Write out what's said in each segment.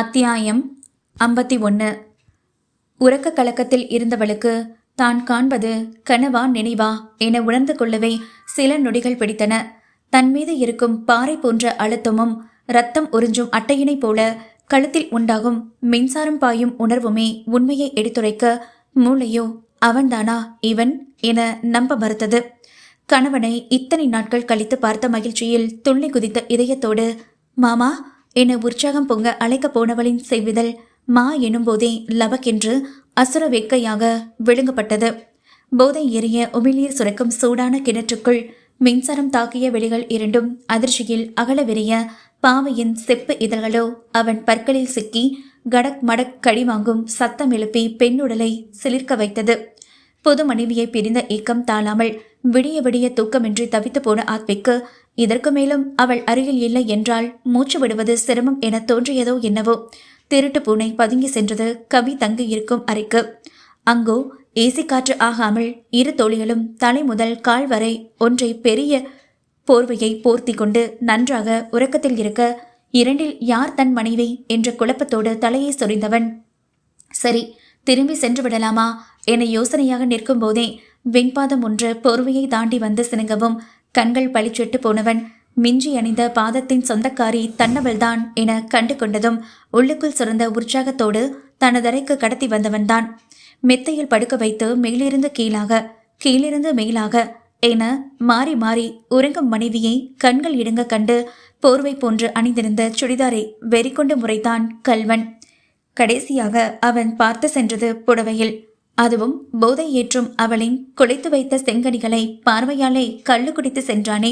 அத்தியாயம் 51. உறக்க கலக்கத்தில் இருந்தவளுக்கு தான் காண்பது கனவா நினைவா என உணர்ந்து கொள்ளவே சில நொடிகள் பிடித்தன. தன் மீது இருக்கும் பாறை போன்ற அழுத்தமும் இரத்தம் உறிஞ்சும் அட்டையினை போல கழுத்தில் உண்டாகும் மின்சாரம் பாயும் உணர்வுமே உண்மையை எடுத்துரைக்க, மூளையோ அவன்தானா இவன் என நம்ப மறுத்தது. கணவனை இத்தனை நாட்கள் கழித்து பார்த்த மகிழ்ச்சியில் துள்ளி குதித்த இதயத்தோடு மாமா என உற்சாகம் பொங்க அழைக்க போனவளின் செவ்விதழ் மா எனும்போதே லபக்கென்று அசுர வேட்கையாக விழுங்கப்பட்டது. போதை எரிய உமிழ்நீர் சுரக்கும் சூடான கிணற்றுக்குள் மின்சாரம் தாக்கிய வெளிகள் இரண்டும் அதிர்ச்சியில் அகல விரிய பாவையின் செப்பு இதழ்களோ அவன் பற்களில் சிக்கி கடக் மடக் கடி வாங்கும் சத்தம் எழுப்பி பெண்ணுடலை சிலிர்க்க வைத்தது. பொது மனைவியை பிரிந்த ஏக்கம் தாழாமல் விடிய விடிய தூக்கமின்றி தவித்து போன ஆத்விக்கு இதற்கு மேலும் அவள் அருகில் இல்லை என்றால் மூச்சு விடுவது சிரமம் என தோன்றியதோ என்னவோ. திருட்டு பூனை பதுங்கி சென்றது கவி தங்கி இருக்கும் அறைக்கு. அங்கோ ஏசி காற்று ஆகாமல் இரு தோழிகளும் தலை முதல் கால் வரை ஒன்றை பெரிய போர்வையை போர்த்தி கொண்டு நன்றாக உறக்கத்தில் இருக்க, இரண்டில் யார் தன் மனைவி என்ற குழப்பத்தோடு தலையை சொரிந்தவன் சரி திரும்பி சென்று விடலாமா என யோசனையாக நிற்கும் போதே வெண்பாதம் ஒன்று போர்வையை தாண்டி வந்து சினுங்கவும் கண்கள் பளிச்சிட்டு போனவன் மிஞ்சி அணிந்த பாதத்தின் சொந்தக்காரி தன்னவள்தான் என கண்டு கொண்டதும் உள்ளுக்குள் சுரந்த உற்சாகத்தோடு தனதரைக்கு கடத்தி வந்தவன்தான். மெத்தையில் படுக்க வைத்து மேலிருந்து கீழாக கீழிருந்து மேலாக என மாறி மாறி உறங்கும் மனைவியை கண்கள் இடுங்க கண்டு போர்வை போன்று அணிந்திருந்த சுடிதாரை வெறிக்கொண்டு முறைத்தான் கல்வன். கடைசியாக அவன் பார்த்து சென்றது புடவையில். அதுவும் போதை ஏற்றும் அவளின் குலைத்து வைத்த செங்கனிகளை பார்வையாலே கள்ளு குடித்து சென்றானே.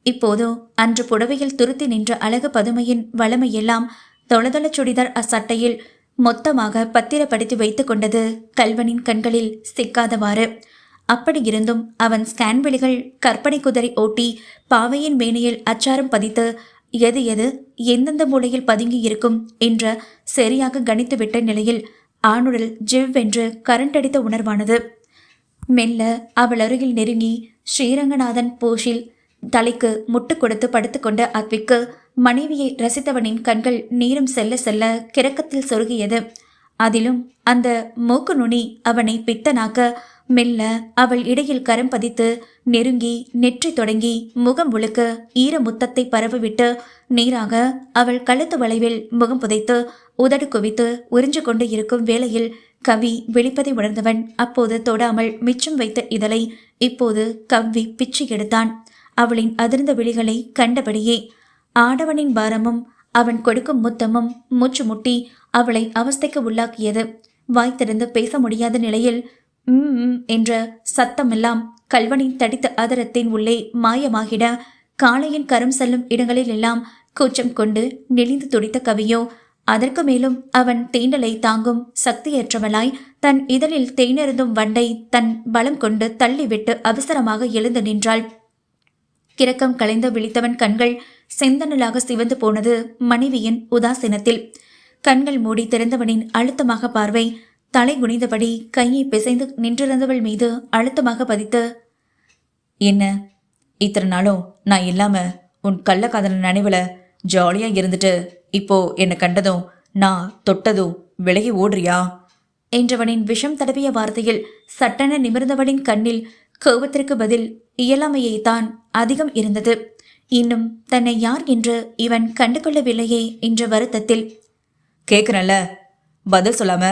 இப்போதோ அன்று புடவையில் துருத்தி நின்ற அழகு பதுமையின் வளமையெல்லாம் தொளதொள சுடிதார் அச்சட்டையில் மொத்தமாக பத்திரப்படுத்தி வைத்து கொண்டது கல்வனின் கண்களில் சிக்காதவாறு. அப்படி இருந்தும் அவன் ஸ்கேன் விழிகள் கற்பனை குதிரை ஓட்டி பாவையின் மேனியில் அச்சாரம் பதித்து எது எது எந்தெந்த மூலையில் பதுங்கி இருக்கும் என்ற சரியாக கணித்துவிட்ட நிலையில் ஆணுடல் ஜிவ்வென்று கரண்ட் அடித்த உணர்வானது. மெல்ல அவள் அருகில் நெருங்கி ஸ்ரீரங்கநாதன் போஷில் தலைக்கு முட்டு கொடுத்து படுத்துக்கொண்ட அத்விக்கு மனைவியை ரசித்தவனின் கண்கள் நீரும் செல்ல செல்ல கிறக்கத்தில் சொருகியது. அதிலும் அந்த மூக்கு நுனி அவனை பித்தனாக்க மெல்ல அவள் இடையில் கரம் பதித்து நெருங்கி நெற்றி தொடங்கி முகம் முழுக்க ஈர முத்தத்தை பரவிவிட்டு நீராக அவள் கழுத்து வளைவில் முகம் புதைத்து உதடு குவித்து உறிஞ்சு கொண்டு இருக்கும் வேளையில் கவி விழிப்பதை உணர்ந்தவன் அப்போது தொடாமல் மிச்சம் வைத்த இதழை இப்போது கவ்வி பிச்சு எடுத்தான். அவளின் அதிர்ந்த விழிகளை கண்டபடியே ஆடவனின் பாரமும் அவன் கொடுக்கும் முத்தமும் மூச்சு முட்டி அவளை அவஸ்தைக்கு உள்ளாக்கியது. வாய் திறந்து பேச முடியாத நிலையில் என்ற சத்தமெல்லாம் கல்வனின் தடித்த ஆதரத்தின் உள்ளே மாயமாகிட காளையின் கரம் செல்லும் இடங்களில் எல்லாம் கூச்சம் கொண்டு நெளிந்து துடித்த கவியோ அதற்கு மேலும் அவன் தீண்டலை தாங்கும் சக்தியற்றவளாய் தன் இதழில் தேனருந்தும் வண்டை தன் பலம் கொண்டு தள்ளிவிட்டு அவசரமாக எழுந்து நின்றாள். கிறக்கம் கலைந்து விழித்தவன் கண்கள் செந்தனலாக சிவந்து போனது மனைவியின் உதாசீனத்தில். கண்கள் மூடி திறந்தவனின் அழுத்தமாக பார்வை தலை குனிந்தபடி கையை பிசைந்து நின்றிருந்தவள் மீது அழுத்தமாக பதித்து, என்ன இத்தனை நாளும் நான் இல்லாம உன் கள்ளக்காதல நினைவுல ஜாலியா இருந்துட்டு இப்போ என்னை கண்டதும் நான் தொட்டதும் விலகி ஓடுறியா என்றவனின் விஷம் தடவிய வார்த்தையில் சட்டென நிமிர்ந்தவனின் கண்ணில் கோபத்திற்கு பதில் இயலாமையை தான் அதிகம் இருந்தது. இன்னும் தன்னை யார் என்று இவன் கண்டு கொள்ளவில்லையே என்ற வருத்தத்தில், கேட்குறேன்ல பதில் சொல்லாம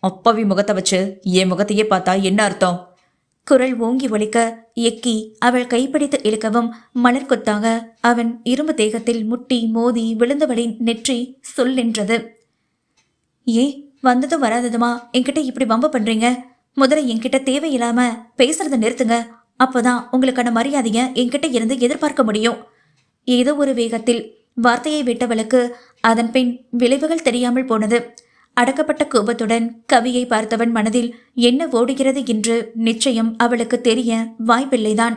அப்பாவி முகத்தை வச்சு என் முகத்தையே பார்த்தா என்ன அர்த்தம்? குரல் ஓங்கி ஒலிக்க எக்கி அவள் கைப்பிடித்து இழுக்கவும் மலர் கொத்தாக அவன் இரும்பு தேகத்தில் முட்டி மோதி விழுந்தவளின் நெற்றி சொல் நின்றது. ஏ வந்ததும் வராததுமா என்கிட்ட இப்படி வம்பு பண்றீங்க? முதல்ல என்கிட்ட தேவையில்லாம பேசுறத நிறுத்துங்க. அப்போதான் உங்களுக்கான மரியாதைய என்கிட்ட இருந்து எதிர்பார்க்க முடியும். ஏதோ ஒரு வேகத்தில் வார்த்தையை விட்டவளுக்கு அதன் பின் விளைவுகள் தெரியாமல் போனது. அடக்கப்பட்ட கோபத்துடன் கவியை பார்த்தவன் மனதில் என்ன ஓடுகிறது என்று நிச்சயம் அவளுக்கு தெரிய வாய்ப்பில்லைதான்.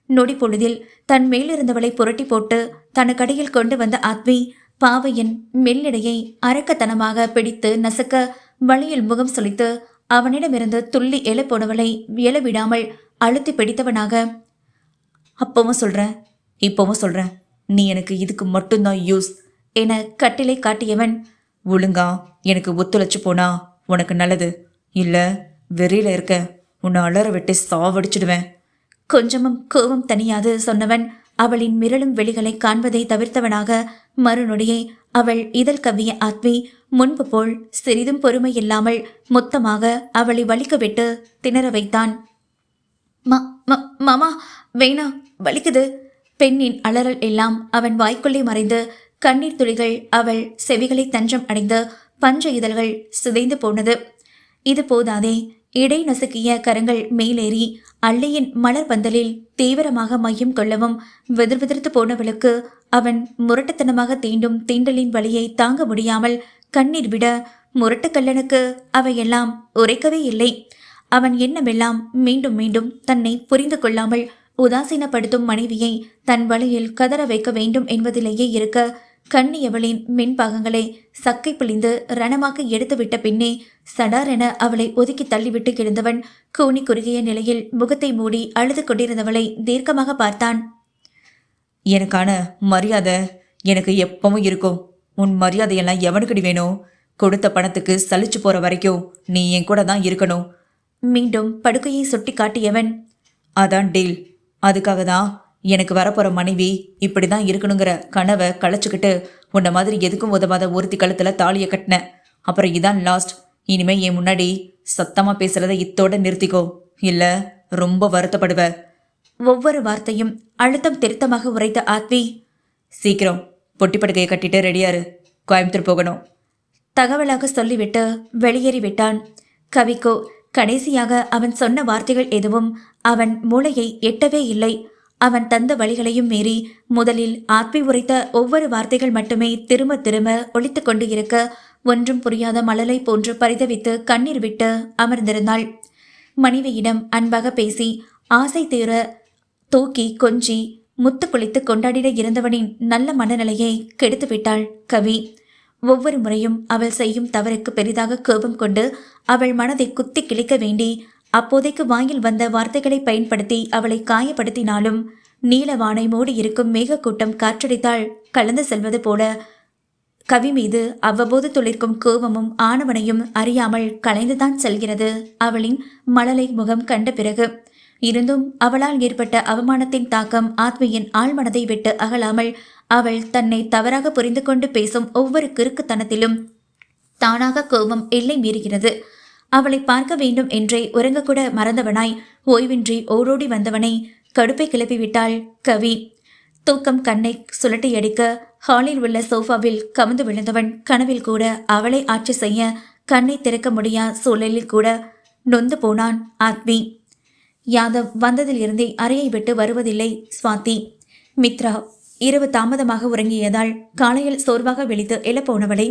நொடி பொழுதில் தன் மேலிருந்தவளை புரட்டி போட்டு தனக்கடியில் கொண்டு வந்த ஆத்வி பாவையின் மெல்லிடையை அரக்கத்தனமாக பிடித்து நசுக்க வழியில் முகம் சொலித்து அவனிடமிருந்து துள்ளி எழப்போனவளை எழவிடாமல் அழுத்தி பிடித்தவனாக, அப்பவும் சொல்றேன் இப்பவும் சொல்றேன், நீ எனக்கு இதுக்கு மட்டும்தான் யூஸ் என கட்டிலை காட்டியவன் ஒழுங்கா எனக்கு ஒத்துழைச்சு போனா உனக்கு நல்லது. இல்ல வெறியில இருக்க, உன்னை அலற விட்டு சாவடிச்சிடுவேன். கொஞ்சமும் கோபம் தனியாது சொன்னவன் அவளின் மிரளும் வெளிகளை காண்பதை தவிர்த்தவனாக மறுநொடியே அவள் இதழ் கவ்விய ஆத்வி முன்பு போல் சிறிதும் பொறுமை இல்லாமல் மொத்தமாக அவளை வலிக்க விட்டு திணற வைத்தான். மாமா வேணா, வலிக்குது. பெண்ணின் அலறல் எல்லாம் அவன் வாய்க்குள்ளே மறைந்து கண்ணீர் துளிகள் அவள் செவிகளை தஞ்சம் அடைந்து பஞ்ச இதழ்கள் சிதைந்து போனது. இது போதாதே, இடை நசுக்கிய கரங்கள் மேலேறி அள்ளியின் மலர் பந்தலில் தீவிரமாக மையம் கொள்ளவும் வெதிர்விதிர்த்து போனவளுக்கு அவன் முரட்டுத்தனமாக தீண்டும் தீண்டலின் வலியை தாங்க முடியாமல் கண்ணீர் விட முரட்டுக்கல்லனுக்கு அவையெல்லாம் உரைக்கவே இல்லை. அவன் எண்ணமெல்லாம் மீண்டும் மீண்டும் தன்னை புரிந்து கொள்ளாமல் உதாசீனப்படுத்தும் மனைவியை தன் வழியில் கதற வைக்க வேண்டும் என்பதிலேயே இருக்க கண்ணியவளின் மின்பாகங்களை சக்கை பிழிந்து ரணமாக்கி எடுத்துவிட்ட பின்னே சடாரென அவளை ஒதுக்கி தள்ளிவிட்டு கிடந்தவன் கூனி குறுகிய நிலையில் முகத்தை மூடி அழுது கொண்டிருந்தவளை தீர்க்கமாக பார்த்தான். எனக்கான மரியாதை எனக்கு எப்பவும் இருக்கும். உன் மரியாதையெல்லாம் எவனுக்குடி வேணும்? கொடுத்த பணத்துக்கு சலிச்சு போற வரைக்கும் நீ என் கூட தான் இருக்கணும். மீண்டும் படுக்கையை சுட்டி காட்டியவன், அதான் டீல். அதுக்காக தான் எனக்கு வரப்போற மனைவி இப்படிதான் இருக்கணுங்கிற கனவை களைச்சுக்கிட்டு உன்ன மாதிரி எதுக்கும் உதவாத ஒருத்தி கழுத்துல தாலியை கட்டினேன். அப்புறம் இதான் லாஸ்ட். இனிமே என் முன்னாடி சத்தமா பேசுறத இத்தோட நிறுத்திக்கோ, இல்ல ரொம்ப வருத்தப்படுவ. ஒவ்வொரு வார்த்தையும் அழுத்தம் திருத்தமாக உரைத்த ஆத்வி, சீக்கிரம் பொட்டி படுக்கையை கட்டிட்டு ரெடியாரு, கோயம்புத்தூர் போகணும். தகவலாக சொல்லிவிட்டு வெளியேறிவிட்டான். கவிக்கோ கடைசியாக அவன் சொன்ன வார்த்தைகள் எதுவும் அவன் மூளையை எட்டவே இல்லை. அவன் தந்த வழிகளையும் மீறி முதலில் ஆத்வி உரைத்த ஒவ்வொரு வார்த்தைகள் மட்டுமே திரும்ப திரும்ப ஒலித்து கொண்டு இருக்க ஒன்றும் புரியாத மழலை போன்று பரிதவித்து கண்ணீர் விட்டு அமர்ந்திருந்தாள். மனைவியிடம் அன்பாக பேசி ஆசை தீர தூக்கி கொஞ்சி முத்து குளித்து கொண்டாடிட இருந்தவனின் நல்ல மனநிலையை கெடுத்துவிட்டாள் கவி. ஒவ்வொரு முறையும் அவள் செய்யும் தவறுக்கு பெரிதாக கோபம் கொண்டு அவள் மனதை குத்தி கிழிக்க வேண்டி அப்போதைக்கு வாயில் வந்த வார்த்தைகளை பயன்படுத்தி அவளை காயப்படுத்தினாலும் நீலவானை மூடி இருக்கும் மேகக்கூட்டம் காற்றடித்தால் கலந்து செல்வது போல கவி மீது அவ்வப்போது துளிர்க்கும் கோபமும் ஆணவனையும் அறியாமல் கலைந்துதான் செல்கிறது அவளின் மழலை முகம் கண்ட பிறகு. இருந்தும் அவளால் ஏற்பட்ட அவமானத்தின் தாக்கம் ஆத்மியின் ஆழ்மனதை விட்டு அகலாமல் அவள் தன்னை தவறாக புரிந்து கொண்டு பேசும் ஒவ்வொரு கிறுக்குத்தனத்திலும் தானாக கோபம் எல்லை மீறுகிறது. அவளை பார்க்க வேண்டும் என்றே உறங்கக்கூட மறந்தவனாய் ஓய்வின்றி ஓடோடி வந்தவனை கடுப்பை கிளப்பிவிட்டாள் கவி. தூக்கம் கண்ணை சுழட்டியடிக்க ஹாலில் உள்ள சோஃபாவில் கமந்து விழுந்தவன் கனவில் கூட அவளை ஆட்சி செய்ய கண்ணை திறக்க முடியா சூழலில் கூட நொந்து போனான் ஆத்வி. யாதவ் வந்ததிலிருந்தே அறையை விட்டு வருவதில்லை ஸ்வாதி. மித்ரா இரவு தாமதமாக உறங்கியதால் காலையில் சோர்வாக விழித்து எழப்போனவளை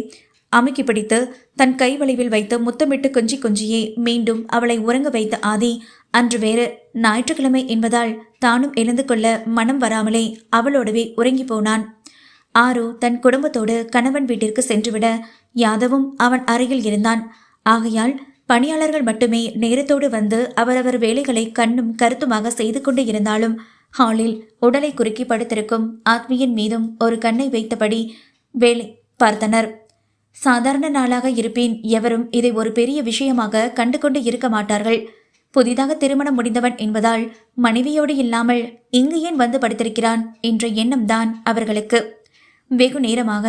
அமுக்கி பிடித்து தன் கை வளைவில் வைத்து முத்தமிட்டு கொஞ்சி கொஞ்சியே மீண்டும் அவளை உறங்க வைத்த ஆதி அன்று வேறு ஞாயிற்றுக்கிழமை என்பதால் தானும் எழுந்து கொள்ள மனம் வராமலே அவளோடவே உறங்கி போனான். ஆரோ தன் குடும்பத்தோடு கணவன் வீட்டிற்கு சென்றுவிட யாதவும் அவன் அருகில் இருந்தான். ஆகையால் பணியாளர்கள் மட்டுமே நேரத்தோடு வந்து அவரவர் வேலைகளை கண்ணும் கருத்துமாக செய்து கொண்டு இருந்தாலும் ஹாலில் உடலை குறுக்கி படுத்திருக்கும் ஆத்மியின் மீதும் ஒரு கண்ணை வைத்தபடி வேலை பார்த்தனர். சாதாரண நாளாக இருப்பேன் எவரும் இதை ஒரு பெரிய விஷயமாக கண்டு கொண்டு இருக்க மாட்டார்கள். புதிதாக திருமணம் முடிந்தவன் என்பதால் மனைவியோடு இல்லாமல் இங்கு ஏன் வந்து படுத்திருக்கிறான் என்ற எண்ணம்தான் அவர்களுக்கு. வெகு நேரமாக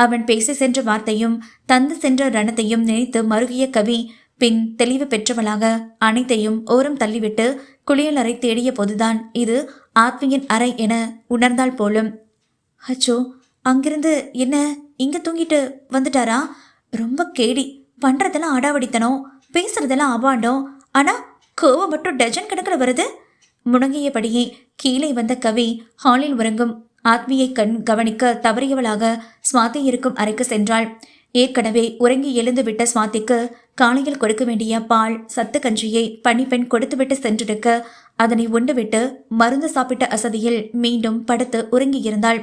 அவன் பேசி சென்ற வார்த்தையும் தந்து சென்ற ரணத்தையும் நினைத்து மருகிய கவி பின் தெளிவு பெற்றவளாக அனைத்தையும் ஓரம் தள்ளிவிட்டு குளியலறை தேடிய போதுதான் இது ஆத்மியின் அறை என உணர்ந்தாள் போலும். அச்சோ, அங்கிருந்து என்ன இங்க தூங்கிட்டு வந்துட்டாரா? ரொம்ப கேடி, பண்றதெல்லாம் ஆடாவடித்தனம், பேசுறதெல்லாம் அபாண்டம், ஆனா கோவம் மட்டும் டஜன் கணக்கில் வருது. முடங்கியபடியே கீழே வந்த கவி ஹாலில் உறங்கும் ஆத்மியை கவனிக்க தவறியவளாக ஸ்வாதி இருக்கும் அறைக்கு சென்றாள். ஏற்கனவே உறங்கி எழுந்து விட்ட ஸ்வாதிக்கு காலையில் கொடுக்க வேண்டிய பால் சத்து கஞ்சியை பணிப்பெண் கொடுத்துவிட்டு சென்றிருக்க அதனை உண்டுவிட்டு மருந்து சாப்பிட்ட அசதியில் மீண்டும் படுத்து உறங்கியிருந்தாள்.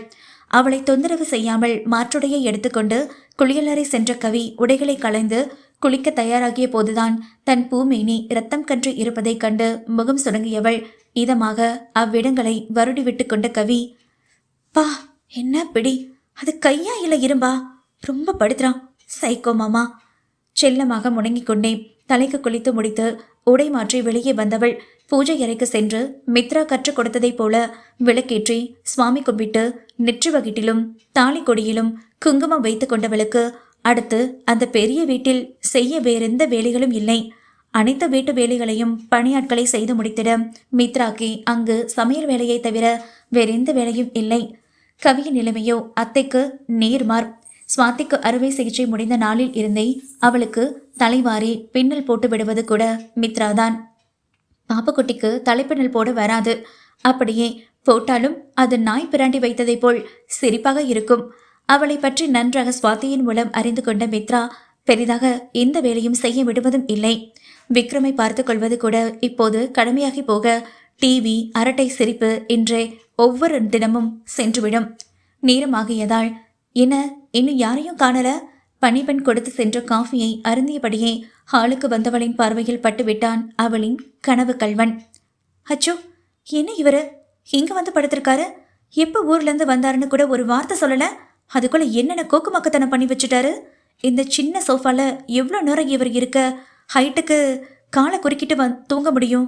அவளை தொந்தரவு செய்யாமல் மாற்றுடையை எடுத்துக்கொண்டு குளியலறை சென்ற கவி உடைகளை களைந்து குளிக்க தயாராகிய போதுதான் தன் பூமேனி இரத்தம் கன்று இருப்பதைக் கண்டு முகம் சுருங்கியவள் இதமாக அவ்விடங்களை வருடி விட்டு கொண்ட கவி, பா என்ன பிடி, அது கையா இல்ல இரும்பா? ரொம்ப படுத்துறான், சைக்கோ மாமா. செல்லமாக முணங்கிக் கொண்டே தலைக்கு குளித்து முடித்து உடை மாற்றி வெளியே வந்தவள் பூஜை அறைக்கு சென்று மித்ரா கற்றுக் கொடுத்ததைப் போல விளக்கேற்றி சுவாமி கும்பிட்டு நெற்றி வகிட்டிலும் தாலி கொடியிலும் குங்குமம் வைத்து கொண்டவளுக்கு அடுத்து அந்த பெரிய வீட்டில் செய்ய வேறெந்த வேலைகளும் இல்லை. அனைத்து வீட்டு வேலைகளையும் பணியாட்களை செய்து முடித்திட மித்ராக்கு அங்கு சமையல் வேலையை தவிர வேறெந்த வேலையும் இல்லை. கவியின் நிலைமையோ அத்தைக்கு நேர்மார். சுவாதிக்கு அறுவை சிகிச்சை முடிந்த நாளில் இருந்தே அவளுக்கு தலைவாரி பின்னல் போட்டு விடுவது கூட மித்ராதான். பாப்புக்குட்டிக்கு தலைப்பின்னல் போட வராது. அப்படியே போட்டாலும் அது நாய் பிராண்டி வைத்ததைப் போல் சிரிப்பாக இருக்கும். அவளை பற்றி நன்றாக சுவாதியின் மூலம் அறிந்து கொண்ட மித்ரா பெரிதாக எந்த வேலையும் செய்ய விடுவதும் இல்லை. விக்ரமை பார்த்து கொள்வது கூட இப்போது கடமையாகி போக டிவி அரட்டை சிரிப்பு என்றே ஒவ்வொரு தினமும் சென்றுவிடும். நேரமாகியதால் என்ன இன்னும் யாரையும் காணல? பணிப்பெண் கொடுத்து சென்ற காஃபியை அருந்தியபடியே ஹாலுக்கு வந்தவளின் பார்வையில் பட்டுவிட்டான் அவளின் கனவு கல்வன். அச்சோ, என்ன இவரு இங்க வந்து படுத்திருக்காரு? எப்ப ஊர்ல இருந்து வந்தாருன்னு கூட ஒரு வார்த்தை சொல்லல. அதுக்குள்ள என்னென்ன கோக்கு மக்கத்தனம் பண்ணி வச்சுட்டாரு. இந்த சின்ன சோஃபால எவ்வளோ நேரம் இவர் இருக்க ஹைட்டுக்கு காலை குறுக்கிட்டு தூங்க முடியும்?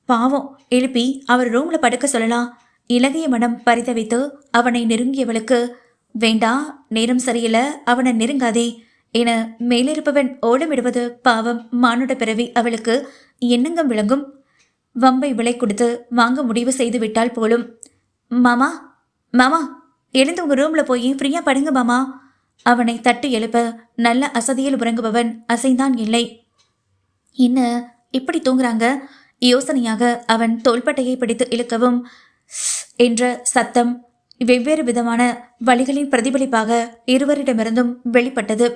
பாவம், எழுப்பி அவர் ரூம்ல படுக்க சொல்லலாம். இலகிய மனம் பரிதவித்து அவனை நெருங்கியவளுக்கு, வேண்டா, நேரம் சரியில்லை, அவனை நெருங்காதே என மேலிருப்பவன் ஓடமிடுவது பாவம் மானுட பிறவி அவளுக்கு என்னங்கம் விளங்கும். வம்பை விலை கொடுத்து வாங்க முடிவு செய்து விட்டால் போலும். மாமா மாமா, எழுந்து உங்க ரூம்ல போய் ஃப்ரீயா படுங்க மாமா. அவனை தட்டு எழுப்ப நல்ல அசதியில் உறங்குபவன் அசைந்தான் இல்லை. என்ன இப்படி தூங்குறாங்க? யோசனையாக அவன் தோள்பட்டையை பிடித்து இழுக்கவும் என்ற சத்தம் வெவ்வேறு விதமான வழிகளின் பிரதிபலிப்பாக இருவரிடமிருந்தும் வெளிப்பட்டது.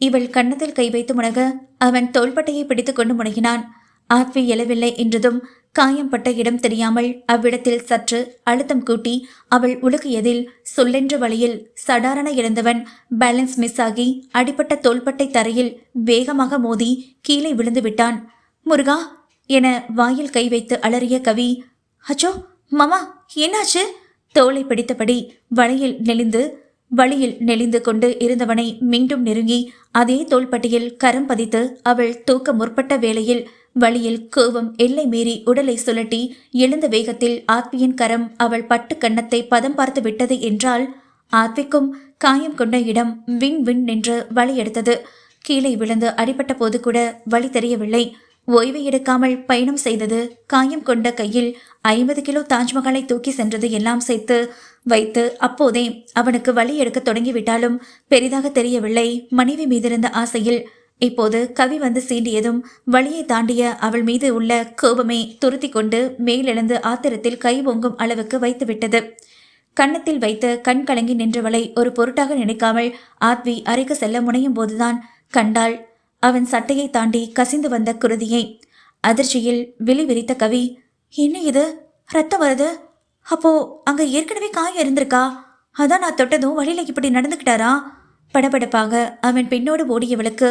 இவள் கன்னத்தில் கை வைத்து முனக அவன் தோள்பட்டையை பிடித்து கொண்டு முனகினான். ஆத்வி எழவில்லை என்றதும் காயம்பட்ட இடம் தெரியாமல் அவ்விடத்தில் சற்று அழுத்தம் கூட்டி அவள் உலுக்கியதில் சொல்லென்ற வழியில் சடாரண இழந்தவன் பேலன்ஸ் மிஸ் ஆகி அடிப்பட்ட தோள்பட்டை தரையில் வேகமாக மோதி கீழே விழுந்து விட்டான். முருகா என வாயில் கை வைத்து அலறிய கவி, அச்சோ மாமா என்னாச்சு? தோளை பிடித்தபடி வழியில் நெளிந்து கொண்டு இருந்தவனை மீண்டும் நெருங்கி அதே தோள்பட்டியில் கரம் பதித்து அவள் தூக்க முற்பட்ட வேளையில் வழியில் கோபம் எல்லை மீறி உடலை சுழட்டி எழுந்த வேகத்தில் ஆத்வியின் கரம் அவள் பட்டு கன்னத்தை பதம் பார்த்து விட்டது என்றால் ஆத்விக்கும் காயம் கொண்ட இடம் விண் விண் நின்று வலி எடுத்தது. கீழே விழுந்து அடிபட்ட போது கூட வலி தெரியவில்லை. ஓய்வு எடுக்காமல் பயணம் செய்தது, காயம் கொண்ட கையில் 50 கிலோ தாஜ்மஹாலை தூக்கி சென்றது எல்லாம் சேர்த்து வைத்து அப்போதே அவனுக்கு வலி எடுக்க தொடங்கிவிட்டாலும் பெரிதாக தெரியவில்லை. மனைவி மீதிருந்த ஆசையில் இப்போது கவி வந்து சீண்டியதும் வழியை தாண்டிய அவள் மீது உள்ள கோபமே துருத்தி கொண்டு மேலெழுந்து ஆத்திரத்தில் கை ஓங்கும் அளவுக்கு வைத்துவிட்டது. கன்னத்தில் வைத்து கண் கலங்கி நின்றவளை ஒரு பொருட்டாக நினைக்காமல் ஆத்வி அறைக்கு செல்ல முனையும் போதுதான் கண்டாள் அவன் சட்டையை தாண்டி கசிந்து வந்த குருதியை. அதிர்ச்சியில் விழி விரித்த கவி, என்ன இது, ரத்தம் வருது? அப்போ அங்க ஏற்கனவே காயம் இருந்திருக்கா? அதான் நான் தொட்டதும் வழியில இப்படி நடந்துக்கிட்டாரா? படபடப்பாக அவன் பின்னோடு ஓடியவளுக்கு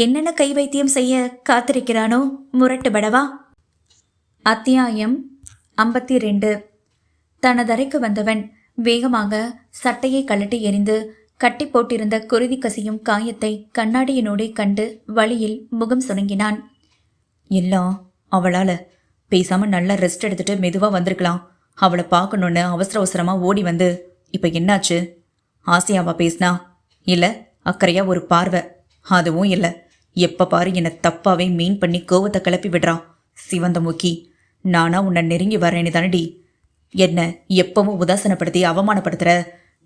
என்னென்ன கை வைத்தியம் செய்ய காத்திருக்கிறானோ முரட்டு படவா. அத்தியாயம் 52. தனதரைக்கு வந்தவன் வேகமாக சட்டையை கழட்டி எறிந்து கட்டி போட்டிருந்த குருதி கசியும் காயத்தை கண்ணாடியினோடே கண்டு வழியில் முகம் சுணங்கினான். எல்லாம் அவளால. பேசாம நல்லா ரெஸ்ட் எடுத்துட்டு மெதுவா வந்திருக்கலாம். அவளை பார்க்கணுன்னு அவசர அவசரமா ஓடி வந்து இப்ப என்னாச்சு? ஆசையாவா பேசினா? இல்ல அக்கறையா ஒரு பார்வை? அதுவும் இல்ல. எப்ப பாரு என்னை தப்பாவே மீன் பண்ணி கோவத்தை கிளப்பி விடுறான் சிவந்த முக்கி. நானா உன்னை நெருங்கி வரேன்னு தானடி என்ன எப்பவும் உதாசனப்படுத்தி அவமானப்படுத்துற.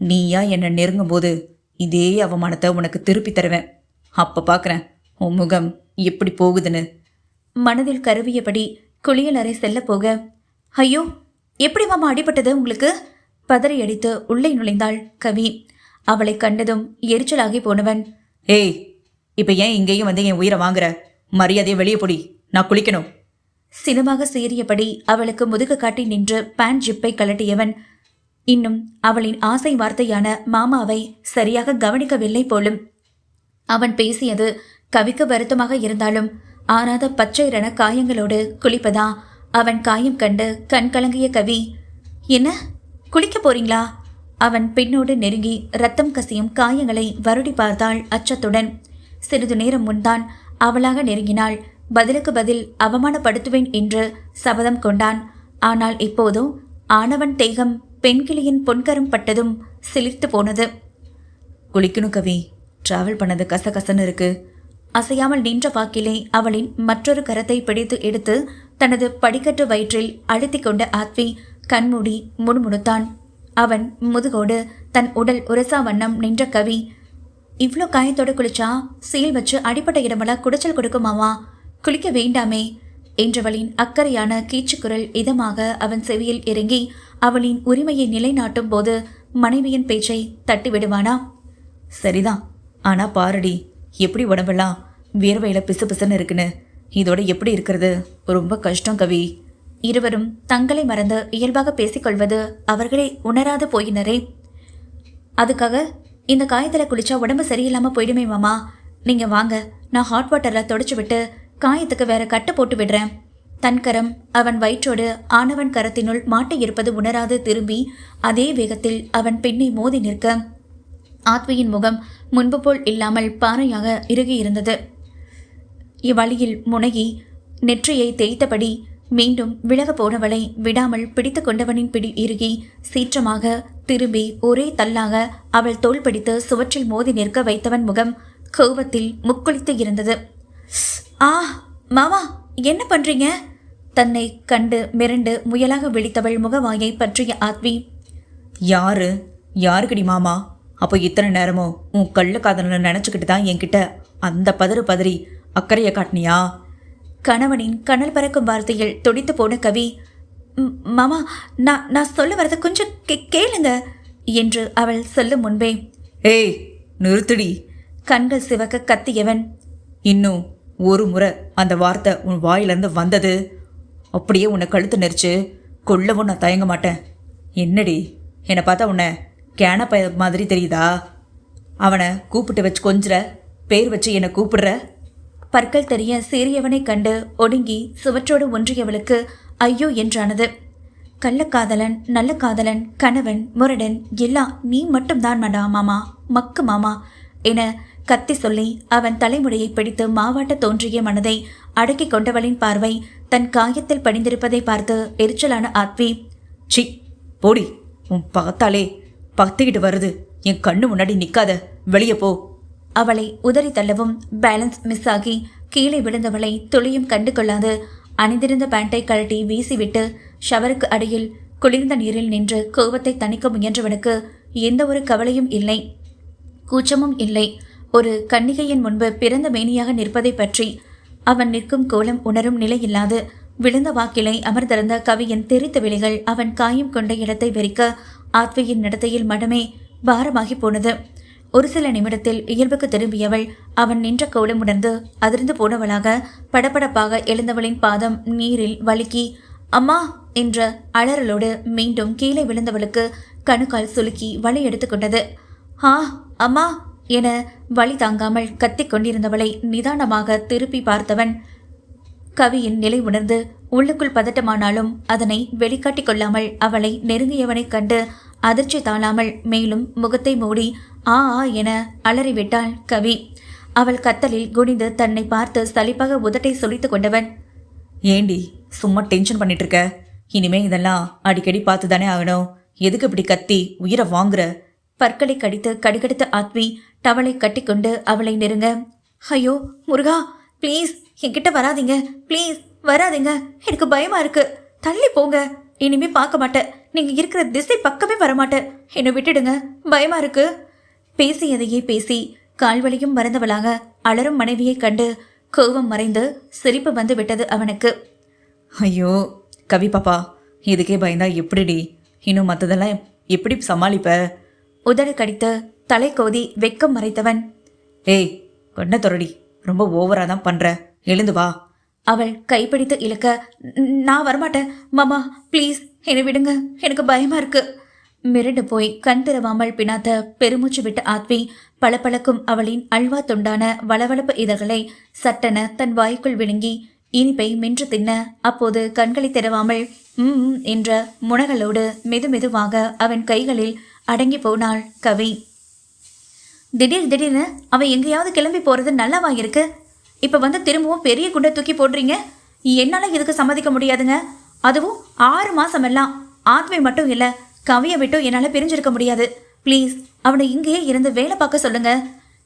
நீயா என்னை நெருங்கும் போது இதே அவமானத்தை உனக்கு திருப்பி தருவேன். அப்ப பாக்குறேன் உன் முகம் எப்படி போகுதுன்னு. மனதில் கருவியபடி குளியல் அறை செல்ல போக, ஐயோ எப்படி மாமா அடிபட்டது உங்களுக்கு? பதறி அடித்து உள்ளே நுழைந்தாள் கவி. அவளை கண்டதும் எரிச்சலாகி போனவன், ஏய், இப்ப ஏன் இங்கேயும் வந்து என் உயிரை வாங்குற? மரியாதையை வெளியே பொடி, நான் குளிக்கணும். சினமாக சீறியபடி அவளுக்கு முதுகு காட்டி நின்று பேண்ட் ஜிப்பை கலட்டியவன் இன்னும் அவளின் ஆசை வார்த்தையான மாமாவை சரியாக கவனிக்கவில்லை போலும். அவன் பேசியது கவிக்கு வருத்தமாக இருந்தாலும் ஆறாத பச்சை ரண காயங்களோடு குளிப்பதா? அவன் காயம் கண்டு கண் கலங்கிய கவி, என்ன குளிக்க போறீங்களா? அவன் பின்னோடு நெருங்கி ரத்தம் கசியும் காயங்களை வருடி பார்த்தாள் அச்சத்துடன். சிறிது நேரம் முன்தான் அவளாக நெருங்கினாள். பதிலுக்கு பதில் அவமானப்படுத்துவேன் என்று சபதம் கொண்டான். ஆனால் இப்போதோ ஆணவன் தேகம் பெண்கிளியின் பொன்கரம் பட்டதும் சிலிர்த்து போனது. குளிக்கணும் கவி, டிராவல் பண்ணது கசகசன்னு இருக்கு. அசையாமல் நின்ற வாக்கிலே அவளின் மற்றொரு கரத்தை பிடித்து எடுத்து தனது படிக்கட்டு வயிற்றில் அழுத்தி கொண்ட ஆத்வி கண்மூடி முணுமுணுத்தான். அவன் முதுகோடு தன் உடல் உரசா வண்ணம் நின்ற கவி, இவ்வளோ காயத்தோடு குளிச்சா சீல் வச்சு அடிப்பட்ட இடமெல்லாம் குடைச்சல் கொடுக்குமாவா? குளிக்க வேண்டாமே என்றவளின் அக்கறையான கீச்சுக்குரல் இதமாக அவன் செவியில் இறங்கி அவளின் உரிமையை நிலைநாட்டும் போது மனைவியின் பேச்சை தட்டி விடுவானா? சரிதான், ஆனா பாரடி, எப்படி உடம்பெல்லாம் வியர்வையில பிசு பிசுன்னு இருக்குன்னு. இதோட எப்படி இருக்கிறது? ரொம்ப கஷ்டம் கவி. இருவரும் தங்களை மறந்து இயல்பாக பேசிக்கொள்வது அவர்களே உணராது போயினரே. அதுக்காக இந்த காயத்தில் குளிச்சா உடம்பு சரியில்லாமல் போயிடுமே மாமா. நீங்கள் வாங்க, நான் ஹாட் வாட்டரில் தொடச்சி விட்டு காயத்துக்கு வேற கட்டு போட்டு விடுறேன். தன் கரம் அவன் வயிற்றோடு ஆணவன் கரத்தினுள் மாட்டி இருப்பது உணராது திரும்பி அதே வேகத்தில் அவன் பின்னே மோதி நிற்க ஆத்வியின் முகம் முன்பு போல் இல்லாமல் பாறையாக இறுகியிருந்தது. இவ்வழியில் முனகி நெற்றியை தேய்த்தபடி மீண்டும் விலக போனவளை விடாமல் பிடித்து கொண்டவனின் பிடி இறுகி சீற்றமாக திரும்பி ஒரே தள்ளாக அவள் தோள் பிடித்து சுவற்றில் மோதி நிற்க வைத்தவன் முகம் கோவத்தில் முக்குளித்து இருந்தது. ஆ மாமா, என்ன பண்றீங்க? தன்னை கண்டு மிரண்டு முயலாக விழித்தவள் முகவாயை பற்றிய ஆத்வி, யாருக்கடி மாமா? அப்போ இத்தனை நேரமும் உன் கள்ள காதலை நினச்சிக்கிட்டு தான் என்கிட்ட அந்த பதறி அக்கறையை காட்டினியா? கணவனின் கனல் பறக்கும் வார்த்தையில் துடித்து போன கவி, மாமா, நான் சொல்ல வரத கொஞ்சம் கேளுங்க என்று அவள் சொல்லும் முன்பே, ஏய் நிறுத்துடி! கண்கள் சிவக்க கத்தியவன், இன்னும் ஒரு முறை அந்த வார்த்தை உன் வாயிலிருந்து வந்தது அப்படியே உன்னை கழுத்து நெரிச்சு கொல்லவும் நான் தயங்க மாட்டேன். என்னடி, என்னை பார்த்தா உன்னை கேன மாதிரி தெரியுதா? அவனை கூப்பிட்டு வச்சு கொஞ்சிற, பேர் வச்சு என்னை கூப்பிடுற. பற்கள் தெரிய சீரியவனை கண்டு ஒடுங்கி சுவற்றோடு ஒன்றியவளுக்கு ஐயோ என்றானது. கள்ளக்காதலன், நல்ல காதலன், கணவன், முரடன் எல்லாம் நீ மட்டும்தான் மாமா, மக்கு மாமா என கத்தி சொல்லி அவன் தலைமுடியை பிடித்து மாவாட்ட தோன்றிய மனதை அடக்கி கொண்டவளின் பார்வை தன் காயத்தில் படிந்திருப்பதை பார்த்து எரிச்சலான ஆத்வி, சி போடி, உன் பார்த்தாலே பத்துக்கிட்டு வருது. என் கண்ணு முன்னாடி நிற்காத, வெளியே போ. அவளை உதறி தள்ளவும் பேலன்ஸ் மிஸ் ஆகி கீழே விழுந்தவளை துளியும் கண்டு கொள்ளாது அணிந்திருந்த பேண்டை கழட்டி வீசிவிட்டு ஷவருக்கு அடியில் குளிர்ந்த நீரில் நின்று கோவத்தை தணிக்க முயன்றவனுக்கு எந்த ஒரு கவலையும் இல்லை, கூச்சமும் இல்லை. ஒரு கன்னிகையின் முன்பு பிறந்த மேனியாக நிற்பதை பற்றி அவன் நிற்கும் கோலம் உணரும் நிலையில்லாது விழுந்த வாக்கிலை அமர்ந்திருந்த கவியின் தெரித்த விழிகள் அவன் காயம் கொண்ட இடத்தை வெறிக்க ஆத்வியின் நடத்தையில் மடமே பாரமாகி போனது. ஒரு சில நிமிடத்தில் இயல்புக்கு திரும்பியவள் அவன் நின்ற கோலம் உணர்ந்து அதிர்ந்து போனவளாக படபடப்பாக எழுந்தவளின் பாதம் நீரில் வழுக்கி அம்மா என்ற அலறலோடு மீண்டும் கீழே விழுந்தவளுக்கு கணுக்கால் சுலுக்கி வழி எடுத்துக்கொண்டது. ஆ அம்மா என வழி தாங்காமல் கத்திக் கொண்டிருந்தவளை நிதானமாக திருப்பி பார்த்தவன் கவியின் நிலை உணர்ந்து உள்ளுக்குள் பதட்டமானாலும் அதனை வெளிக்காட்டிக் கொள்ளாமல் அவளை நெருங்கியவனைக் கண்டு அதிர்ச்சி தாழாமல் மேலும் முகத்தை மூடி ஆ என அலறிவிட்டாள் கவி. அவள் கத்தலில் குனிந்து தன்னை பார்த்து சலிப்பாக உதட்டை சொலித்து கொண்டவன், ஏண்டி சும்மா டென்ஷன் பண்ணிட்டு இருக்க? இனிமே இதெல்லாம் அடிக்கடி பார்த்து தானே ஆகணும். எதுக்கு இப்படி கத்தி உயிரை வாங்குற? பற்களை கடித்து கடுகடுத்த ஆத்வி டவலை கட்டிக்கொண்டு அவளை நெருங்க, ஐயோ முருகா, ப்ளீஸ் என்கிட்ட வராதிங்க, ப்ளீஸ் வராதிங்க, எனக்கு பயமா இருக்கு, தள்ளி போங்க, இனிமே பார்க்க மாட்டேன், நீங்க இருக்கிற திசை பக்கமே வரமாட்டேன், என்னை விட்டுடுங்க, பயமா இருக்கு. பேசியதையே பேசி கால்வழியும் மறந்தவளாக அலரும் மனைவியை கண்டு கோபம் மறைந்து சிரிப்பு வந்து விட்டது அவனுக்கு. ஐயோ கவி பாப்பா, இதுக்கே பயந்தா எப்படிடி? இன்னும் மற்றதெல்லாம் எப்படி சமாளிப்ப? உதடு கடித்து தலை கோதி வெக்கம் மறைத்தவன், ஏய் கொண்ட தொரடி, ரொம்ப ஓவரா தான் பண்ற, எழுந்து வா. அவள் கைப்பிடித்து இழுக்க, நான் வரமாட்டேன் மாமா, ப்ளீஸ் என்னை விடுங்க, எனக்கு பயமா இருக்கு. மிரண்டு போய் கண் திறவாமல் பினாத்த பெருமூச்சு விட்ட ஆத்வி பளபளக்கும் அவளின் அல்வா துண்டான வளவளப்பு இதழ்களை சட்டென தன் வாய்க்குள் விழுங்கி இனிப்பை மென்று தின்ன அப்போது கண்களை திறவாமல் என்ற முனகலோடு மெதுமெதுவாக அவன் கைகளில் அடங்கி போனாள் கவி. திடீர்னு அவன் எங்கேயாவது கிளம்பி போறது நல்லாவா இருக்கு? இப்ப வந்து திரும்பவும் பெரிய குண்டை தூக்கி போடுறீங்க. என்னால இதுக்கு சம்மதிக்க முடியாதுங்க. அதுவும் 6 மாசமெல்லாம் ஆத்மை மட்டும் இல்ல, கவியை விட்டும் என்னால பிரிஞ்சிருக்க முடியாது. ப்ளீஸ் அவனை இங்கேயே இருந்து வேலை பார்க்க சொல்லுங்க.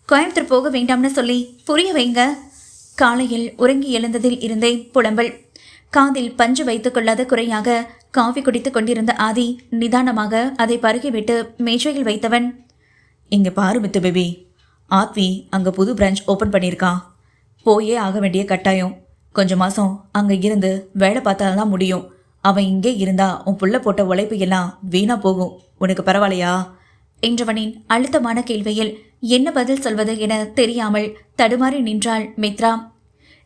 கோயம்புத்தூர் போக வேண்டாம்னு சொல்லி புரிய வைங்க. காலையில் உறங்கி எழுந்ததில் இருந்தே புலம்பல். காதில் பஞ்சு வைத்துக் கொள்ளாத குறையாக காஃபி குடித்து கொண்டிருந்த ஆதி நிதானமாக அதை பருகிவிட்டு மேஜையில் வைத்தவன், இங்க பாரு மித்து பேபி, ஆத்வி அங்க புது பிரான்ச் ஓபன் பண்ணியிருக்கான். போயே ஆக வேண்டிய கட்டாயம். கொஞ்சம் மாசம் அங்க இருந்து வேலை பார்த்தாதான் முடியும். அவன் இங்கே இருந்தா உன் புள்ள போட்ட உழைப்பு எல்லாம் வீணா போகும். உனக்கு பரவாயில்லையா என்றவனின் அழுத்தமான கேள்வியில் என்ன பதில் சொல்வது என தெரியாமல் தடுமாறி நின்றாள் மித்ரா.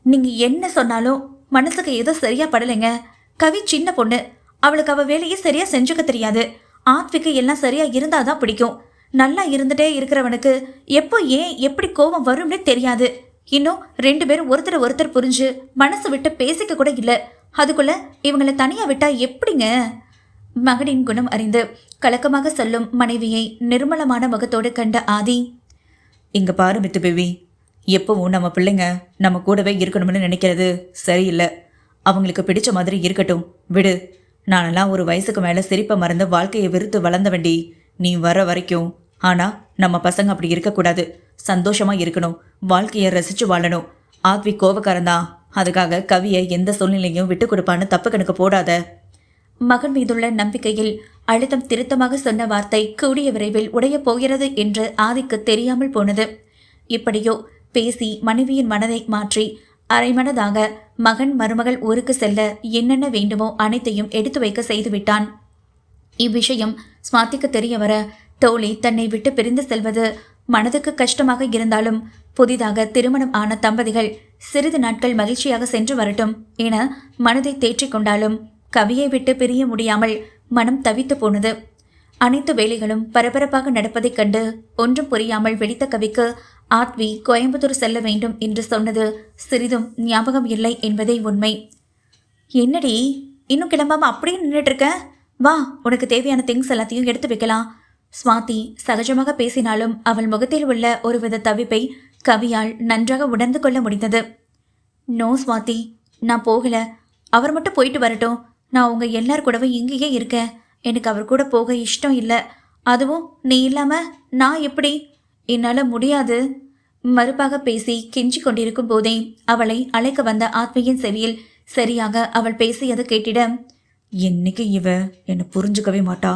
நீங்க என்ன சொன்னாலும் மனசுக்கு ஏதோ சரியா படலைங்க. கவி சின்ன பொண்ணு, அவளுக்கு அவ வேலையை சரியா செஞ்சுக்க தெரியாது. ஆத்விக்கு எல்லாம் சரியா இருந்தாதான் பிடிக்கும். நல்லா இருந்துட்டே இருக்கிறவனுக்கு எப்போ ஏன் எப்படி கோபம் வரும்னே தெரியாது. இன்னும் 2 பேரும் ஒருத்தர் புரிஞ்சு மனசு விட்டு பேசிக்க கூட இல்லை. அதுக்குள்ள இவங்களை தனியா விட்டா எப்படிங்க? மகனின் குணம் அறிந்து கலக்கமாக சொல்லும் மனைவியை நிர்மலமான முகத்தோடு கண்ட ஆதி, இங்க பாரு மித்து பேபி, எப்பவும் நம்ம பிள்ளைங்க நம்ம கூடவே இருக்கணும்னு நினைக்கிறது சரியில்லை. அவங்களுக்கு பிடிச்ச மாதிரி இருக்கட்டும், விடு. நானெல்லாம் ஒரு வயசுக்கு மேலே சிரிப்பை மறந்து வாழ்க்கையை வெறுத்து வளர்ந்தவண்டி. நீ வர வரைக்கும். ஆனா நம்ம பசங்க அப்படி இருக்கக்கூடாது. சந்தோஷமா இருக்கணும், வாழ்க்கையை ரசிச்சு வாழணும். ஆத்வி கோபக்காரன்தான், அதுக்காக கவியை எந்த சூழ்நிலையும் விட்டு கொடுப்பான்னு தப்பு கணக்கு போடாத. மகன் மீதுள்ள நம்பிக்கையில் அழுத்தம் திருத்தமாக சொன்ன வார்த்தை கூடிய விரைவில் உடையப் போகிறது என்று ஆதிக்கு தெரியாமல் போனது. இப்படியோ பேசி மனைவியின் மனதை மாற்றி அரைமனதாக மகன் மருமகள் ஊருக்கு செல்ல என்னென்ன வேண்டுமோ அனைத்தையும் எடுத்து வைக்க செய்துவிட்டான். இவ்விஷயம் ஸ்வாதிக்கு தெரிய வர தோழி தன்னை விட்டு பிரிந்து செல்வது மனதுக்கு கஷ்டமாக இருந்தாலும் புதிதாக திருமணம் ஆன தம்பதிகள் சிறிது நாட்கள் மகிழ்ச்சியாக சென்று வரட்டும் என மனதை தேற்றிக் கொண்டாலும் கவியை விட்டு பிரிய முடியாமல் மனம் தவித்து போனது. அனைத்து வேலைகளும் பரபரப்பாக நடப்பதைக் கண்டு ஒன்றும் புரியாமல் விழித்த கவிக்கு ஆத்வி கோயம்புத்தூர் செல்ல வேண்டும் என்று சொன்னது சிறிதும் ஞாபகம் இல்லை என்பதே உண்மை. என்னடி இன்னும் கிளம்பாம அப்படியே நின்றுட்டு இருக்க? வா, உனக்கு தேவையான திங்ஸ் எல்லாத்தையும் எடுத்து வைக்கலாம். ஸ்வாதி சகஜமாக பேசினாலும் அவள் முகத்தில் உள்ள ஒருவித தவிப்பை கவியால் நன்றாக உணர்ந்து கொள்ள முடிந்தது. நோ ஸ்வாதி, நான் போகல. அவர் மட்டும் போயிட்டு வரட்டும். நான் உங்க எல்லார் கூடவே இங்கேயே இருக்கேன். எனக்கு அவர் கூட போக இஷ்டம் இல்லை. அதுவும் நீ இல்லாம நான் எப்படி? என்னால முடியாது. மறுப்பாக பேசி கெஞ்சி கொண்டிருக்கும் போதே அவளை அழைக்க வந்த ஆத்மியின் செவியில் சரியாக அவள் பேசியது கேட்டிட, என்னைக்கு இவ என்னை புரிஞ்சுக்கவே மாட்டா.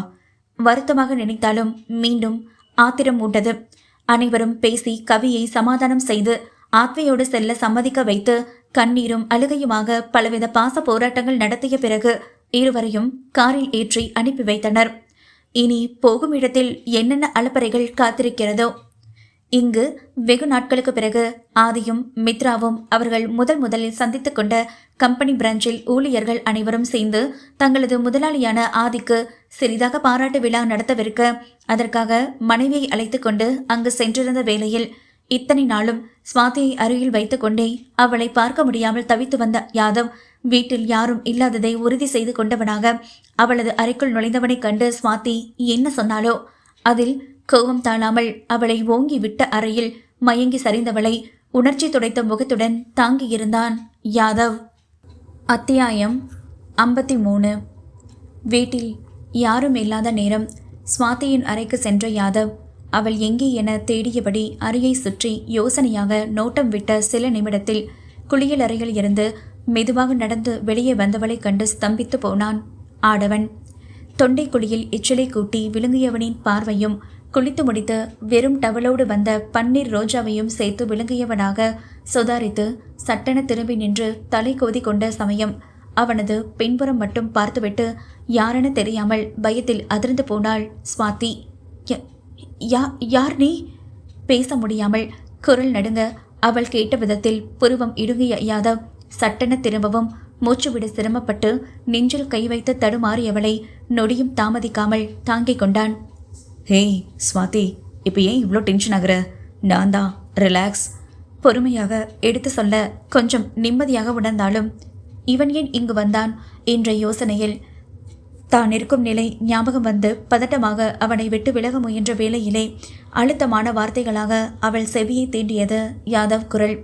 வருத்தமாக நினைத்தாலும் மீண்டும் ஆத்திரம் மூண்டது. அனைவரும் பேசி கவியை சமாதானம் செய்து ஆத்வியோடு செல்ல சம்மதிக்க வைத்து கண்ணீரும் அழுகையுமாக பலவித பாச போராட்டங்கள் நடத்திய பிறகு இருவரையும் காரில் ஏற்றி அனுப்பி வைத்தனர். இனி போகும் இடத்தில் என்னென்ன அலப்பறைகள் காத்திருக்கிறதோ. இங்கு வெகு நாட்களுக்கு பிறகு ஆதியும் மித்ராவும் அவர்கள் முதலில் சந்தித்து கொண்ட கம்பெனி பிரான்ச்சில் ஊழியர்கள் அனைவரும் சேர்ந்து தங்களது முதலாளியான ஆதிக்கு சிறிதாக பாராட்டு விழா நடத்தவிருக்க அதற்காக மனைவியை அழைத்து கொண்டு அங்கு சென்றிருந்த வேளையில் இத்தனை நாளும் ஸ்வாதியை அருகில் வைத்துக்கொண்டே அவளை பார்க்க முடியாமல் தவித்து வந்த யாதவ் வீட்டில் யாரும் இல்லாததை உறுதி செய்து கொண்டவனாக அவளது அறைக்குள் நுழைந்தவனைக் கண்டு ஸ்வாதி என்ன சொன்னாலோ அதில் கோபம் தாழாமல் அவளை ஓங்கி விட்ட அறையில் மயங்கி சரிந்தவளை உணர்ச்சி துடைத்த முகத்துடன் தாங்கியிருந்தான் யாதவ். அத்தியாயம் 53. வீட்டில் யாரும் இல்லாத நேரம் ஸ்வாதியின் அறைக்கு சென்ற யாதவ் அவள் எங்கே என தேடியபடி அறையை சுற்றி யோசனையாக நோட்டம் விட்ட சில நிமிடத்தில் குளியல் அறையில் இருந்து மெதுவாக நடந்து வெளியே வந்தவளைக் கண்டு ஸ்தம்பித்து போனான் ஆடவன். தொண்டை குழியில் எச்சிலை கூட்டி விழுங்கியவனின் பார்வையும் குளித்து முடித்து வெறும் டவலோடு வந்த பன்னீர் ரோஜாவையும் சேர்த்து விழுங்கியவனாக சுதாரித்து சட்டென திரும்பி நின்று தலை கோதி கொண்ட சமயம் அவனது பின்புறம் மட்டும் பார்த்துவிட்டு யாரென தெரியாமல் பயத்தில் அதிர்ந்து போனாள் ஸ்வாதி. யார் நீ? பேச முடியாமல் குரல் நடுங்க அவள் கேட்ட விதத்தில் புருவம் இடுங்கிய யாதவ் சட்டென திரும்பவும் மூச்சுவிட சிரமப்பட்டு நெஞ்சில் கை வைத்து தடுமாறியவளை நொடியும் தாமதிக்காமல் தாங்கிக் கொண்டான். ஹேய் ஸ்வாதி, இப்போ ஏன் இவ்வளோ டென்ஷன் ஆகுற? நான் தான், ரிலாக்ஸ். பொறுமையாக எடுத்து சொல்ல கொஞ்சம் நிம்மதியாக உணர்ந்தாலும் இவன் ஏன் இங்கு வந்தான் என்ற யோசனையில் தான் இருக்கும் நிலை ஞாபகம் வந்து பதட்டமாக அவனை விட்டு விலக முயன்ற வேளையிலே அழுத்தமான வார்த்தைகளாக அவள் செவியை தீண்டியது யாதவ் குரல்.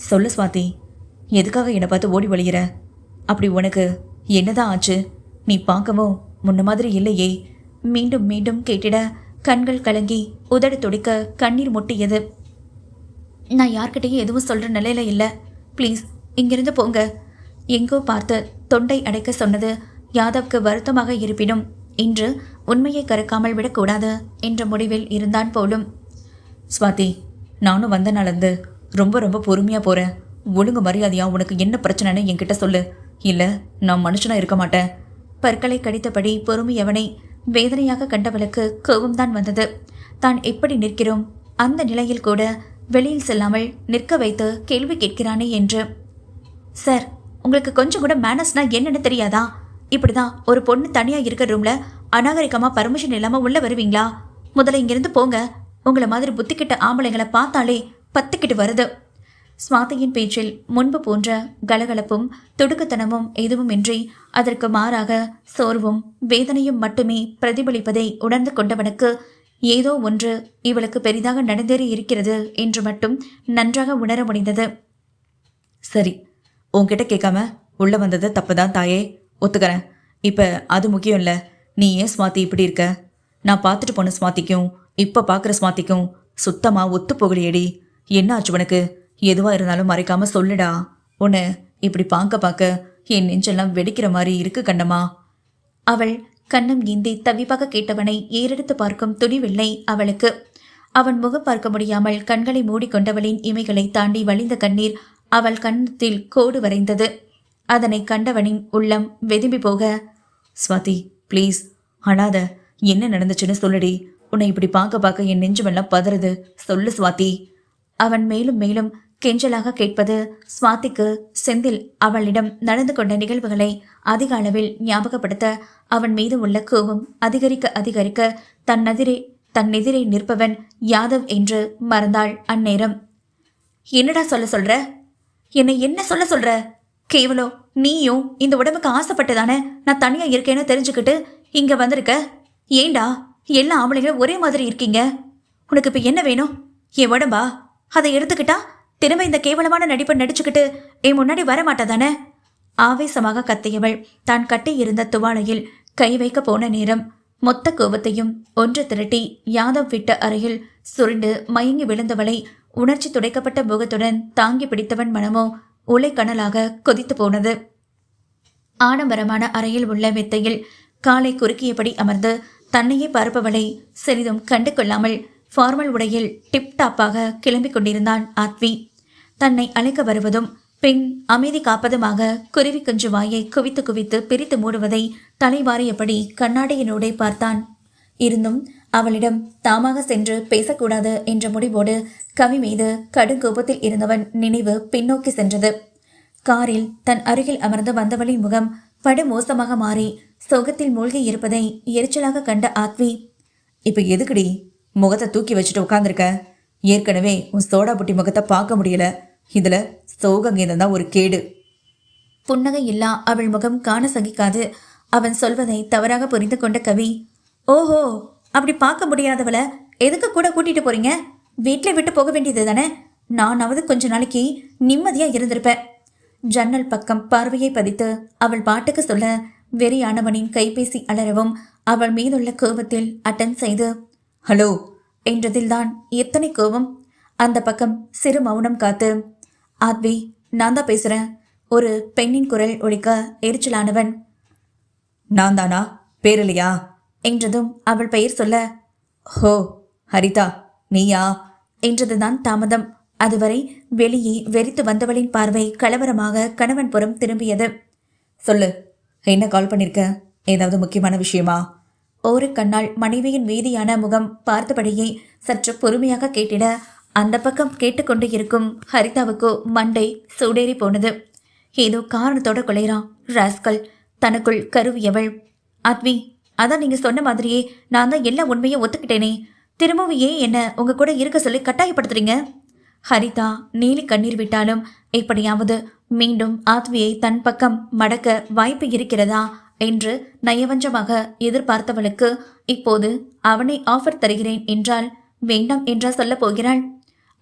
சொல்லு ஸ்வாதி, எதுக்காக என்னை பார்த்து ஓடி வழிகிற? அப்படி உனக்கு என்னதான் ஆச்சு? நீ பார்க்கவும் முன்ன மாதிரி இல்லையே. மீண்டும் மீண்டும் கேட்டிட கண்கள் கலங்கி உதடு துடிக்க கண்ணீர் முட்டியது. நான் யார்கிட்டையும் எதுவும் சொல்கிற நிலையில இல்லை. ப்ளீஸ் இங்கிருந்து போங்க. எங்கோ பார்த்து தொண்டை அடைக்க சொன்னது யாதவ்க்கு வருத்தமாக இருப்பினும் இன்று உண்மையை கறக்காமல் விடக்கூடாது என்ற முடிவில் இருந்தான் போலும். ஸ்வாதி, நானும் வந்த நாளந்து ரொம்ப ரொம்ப பொறுமையாக போகிறேன். ஒழுங்கு மரியாதையா உனக்கு என்ன பிரச்சனைன்னு என்கிட்ட சொல்லு. இல்லை நான் மனுஷனாக இருக்க மாட்டேன். பற்களை கடித்தபடி பொறுமையவனை வேதனையாக கண்டவளுக்கு கோபம்தான் வந்தது. தான் எப்படி நிற்கிறோம், அந்த நிலையில் கூட வெளியில் செல்லாமல் நிற்க வைத்து கேள்வி கேட்கிறானே என்று. சார், உங்களுக்கு கொஞ்சம் கூட மேனஸ்னா என்னன்னு தெரியாதா? இப்படிதான் ஒரு பொண்ணு தனியா இருக்கிற ரூம்ல அநாகரிகமா பர்மிஷன் இல்லாம உள்ள வருவீங்களா? முதல்ல இங்கிருந்து போங்க. உங்களை மாதிரி புத்திக்கிட்ட ஆம்பளைங்களை பார்த்தாலே பத்துக்கிட்டு வருது. ஸ்வாதியின் பேச்சில் முன்பு போன்ற கலகலப்பும் துடுக்குத்தனமும் எதுவுமின்றி அதற்கு மாறாக சோர்வும் வேதனையும் மட்டுமே பிரதிபலிப்பதை உணர்ந்து கொண்டவனுக்கு ஏதோ ஒன்று இவளுக்கு பெரிதாக நடந்தேறி இருக்கிறது என்று மட்டும் நன்றாக உணர முடிந்தது. சரி, உன்கிட்ட கேட்காம உள்ள வந்தது தப்புதான் தாயே, ஒத்துக்கிறேன். இப்போ அது முக்கியம் இல்லை. நீ ஏன் ஸ்வாதி இப்படி இருக்க? நான் பார்த்துட்டு போன ஸ்வாதிக்கும் இப்போ பார்க்குற ஸ்வாதிக்கும் சுத்தமாக ஒத்து போகலையேடி. என்ன ஆச்சு உனக்கு? எதுவாக இருந்தாலும் மறைக்காம சொல்லுடா. உன்னை இப்படி பார்க்க என் நெஞ்செல்லாம் வெடிக்கிற மாதிரி இருக்கு கண்ணம்மா. அவள் கண்ணம் ஏந்தி தவிப்பாக கேட்டவனை ஏறெடுத்து பார்க்கும் துணிவில்லை அவளுக்கு. அவன் முகம் பார்க்க முடியாமல் கண்களை மூடிக்கொண்டவளின் இமைகளை தாண்டி வழிந்த கண்ணீர் அவள் கண்ணத்தில் கோடு வரைந்தது. அதனை கண்டவனின் உள்ளம் வெதும்பி போக, ஸ்வாதி ப்ளீஸ் அழாத. என்ன நடந்துச்சுன்னு சொல்லுடி. உன்னை இப்படி பார்க்க என் நெஞ்சமெல்லாம் பதறுது. சொல்லு ஸ்வாதி. அவன் மேலும் மேலும் கெஞ்சலாக கேட்பது ஸ்வாதிக்கு செந்தில் அவளிடம் நடந்து கொண்ட நிகழ்வுகளை அதிக அளவில் ஞாபகப்படுத்த அவன் மீது உள்ள கோபம் அதிகரிக்க அதிகரிக்க தன்னெதிரே நிற்பவன் யாதவ் என்று மறந்தாள் அந்நேரம். என்னடா சொல்ற? என்னை என்ன சொல்ற? கேவலம் நீயும் இந்த உடம்புக்கு ஆசைப்பட்டுதானே நான் தனியா இருக்கேன்னு தெரிஞ்சுக்கிட்டு இங்க வந்திருக்க. ஏண்டா எல்லா ஆம்பளைங்களும் ஒரே மாதிரி இருக்கீங்க? உனக்கு இப்ப என்ன வேணும்? என் உடம்பா? அதை எடுத்துக்கிட்டா திரும்ப இந்த கேவலமான நடிப்பை நடிச்சுக்கிட்டு என் முன்னாடி வரமாட்டாதானே? ஆவேசமாக கத்தியவள் தான் கட்டியிருந்த துவாலையில் கை வைக்க போன நேரம் மொத்த கோபத்தையும் ஒன்று திரட்டி யாதவ் விட்ட அறையில் சுருண்டு மயங்கி விழுந்தவளை உணர்ச்சி துடைக்கப்பட்ட முகத்துடன் தாங்கி பிடித்தவன் மனமோ உலைக்கணலாக கொதித்து போனது. ஆடம்பரமான அறையில் உள்ள மெத்தையில் காலை குறுக்கியபடி அமர்ந்து தன்னையே பரப்பவளை சிறிதும் கண்டு கொள்ளாமல் ஃபார்மல் உடையில் டிப்டாப்பாக கிளம்பிக் கொண்டிருந்தான் ஆத்வி. தன்னை அழைக்க வருவதும் பின் அமைதி காப்பதுமாக குருவி குஞ்சு வாயை குவித்து குவித்து பிரித்து மூடுவதை தலைவாரியபடி கண்ணாடியினூடே பார்த்தான். இருந்தும் அவளிடம் தாமாக சென்று பேசக்கூடாது என்ற முடிவோடு கவி மீது கடுங்கோபத்தில் இருந்தவன் நினைவு பின்னோக்கி சென்றது. காரில் தன் அருகில் அமர்ந்து வந்தவளின் முகம் படுமோசமாக மாறி சோகத்தில் மூழ்கி இருப்பதை எரிச்சலாக கண்ட ஆத்வி, இப்போ எதுக்குடி முகத்தை தூக்கி வச்சுட்டு உட்காந்துருக்க? ஏற்கனவே உன் சோடா புட்டி முகத்தை பார்க்க முடியல. இதுல சோகங்கீதம் தான் ஒரு கேடு. புன்னகை இல்லா அவள் முகம் காண சகிக்காது அவன் சொல்வதை தவறாக புரிந்து கொண்ட கவி, ஓஹோ, அப்படி பார்க்க முடியாதவளை எதுக்கு கூட கூட்டிட்டு போறீங்க? வீட்டில் விட்டு போக வேண்டியது தானே? நானாவது கொஞ்ச நாளைக்கு நிம்மதியா இருந்திருப்பேன். ஜன்னல் பக்கம் பார்வையை பதித்து அவள் பாட்டுக்கு சொல்ல வெறியானவனின் கைபேசி அலறவும் அவள் மீதுள்ள கோபத்தில் அட்டன் செய்து ஹலோ என்றதில்தான் எத்தனை கோபம். அந்த பக்கம் சிறு மௌனம் காத்து, ஆத்வி, நான் தான் பேசுறேன். ஒரு பெண்ணின் குரல் ஒலிக்க எரிச்சலானவன், நான் தானா? பேரலையா? என்றதும் அவள் பெயர் சொல்ல, ஹோ ஹரிதா நீயா என்றதுதான் தாமதம். அதுவரை வெளியே வெறித்து வந்தவளின் பார்வை கலவரமாக கணவன் புறம் திரும்பியது. சொல்லு, என்ன கால் பண்ணிருக்க? ஏதாவது முக்கியமான விஷயமா? ஒரு கண்ணால் மனைவியின் மீதியான முகம் பார்த்தபடியே சற்று பொறுமையாக கேட்டிட அந்த பக்கம் கேட்டுக்கொண்டு இருக்கும் ஹரிதாவுக்கு மண்டை சூடேறி போனது. ஏதோ காரணத்தோட கொலைறான் ராஸ்கல், தனக்குள் கருவியவள். ஆத்வி, அதான் நீங்க சொன்ன மாதிரியே நான் தான் எல்லா உண்மையை ஒத்துக்கிட்டேனே. திரும்பவும் ஏன் என்ன உங்க கூட இருக்க சொல்லி கட்டாயப்படுத்துறீங்க? ஹரிதா நீலி கண்ணீர் விட்டாலும் எப்படியாவது மீண்டும் ஆத்வியை தன் பக்கம் மடக்க வாய்ப்பு இருக்கிறதா என்று நயவஞ்சமாக எதிர்பார்த்தவளுக்கு இப்போது அவனை ஆஃபர் தருகிறேன் என்றால் வேண்டாம் என்றா சொல்லப் போகிறாள்?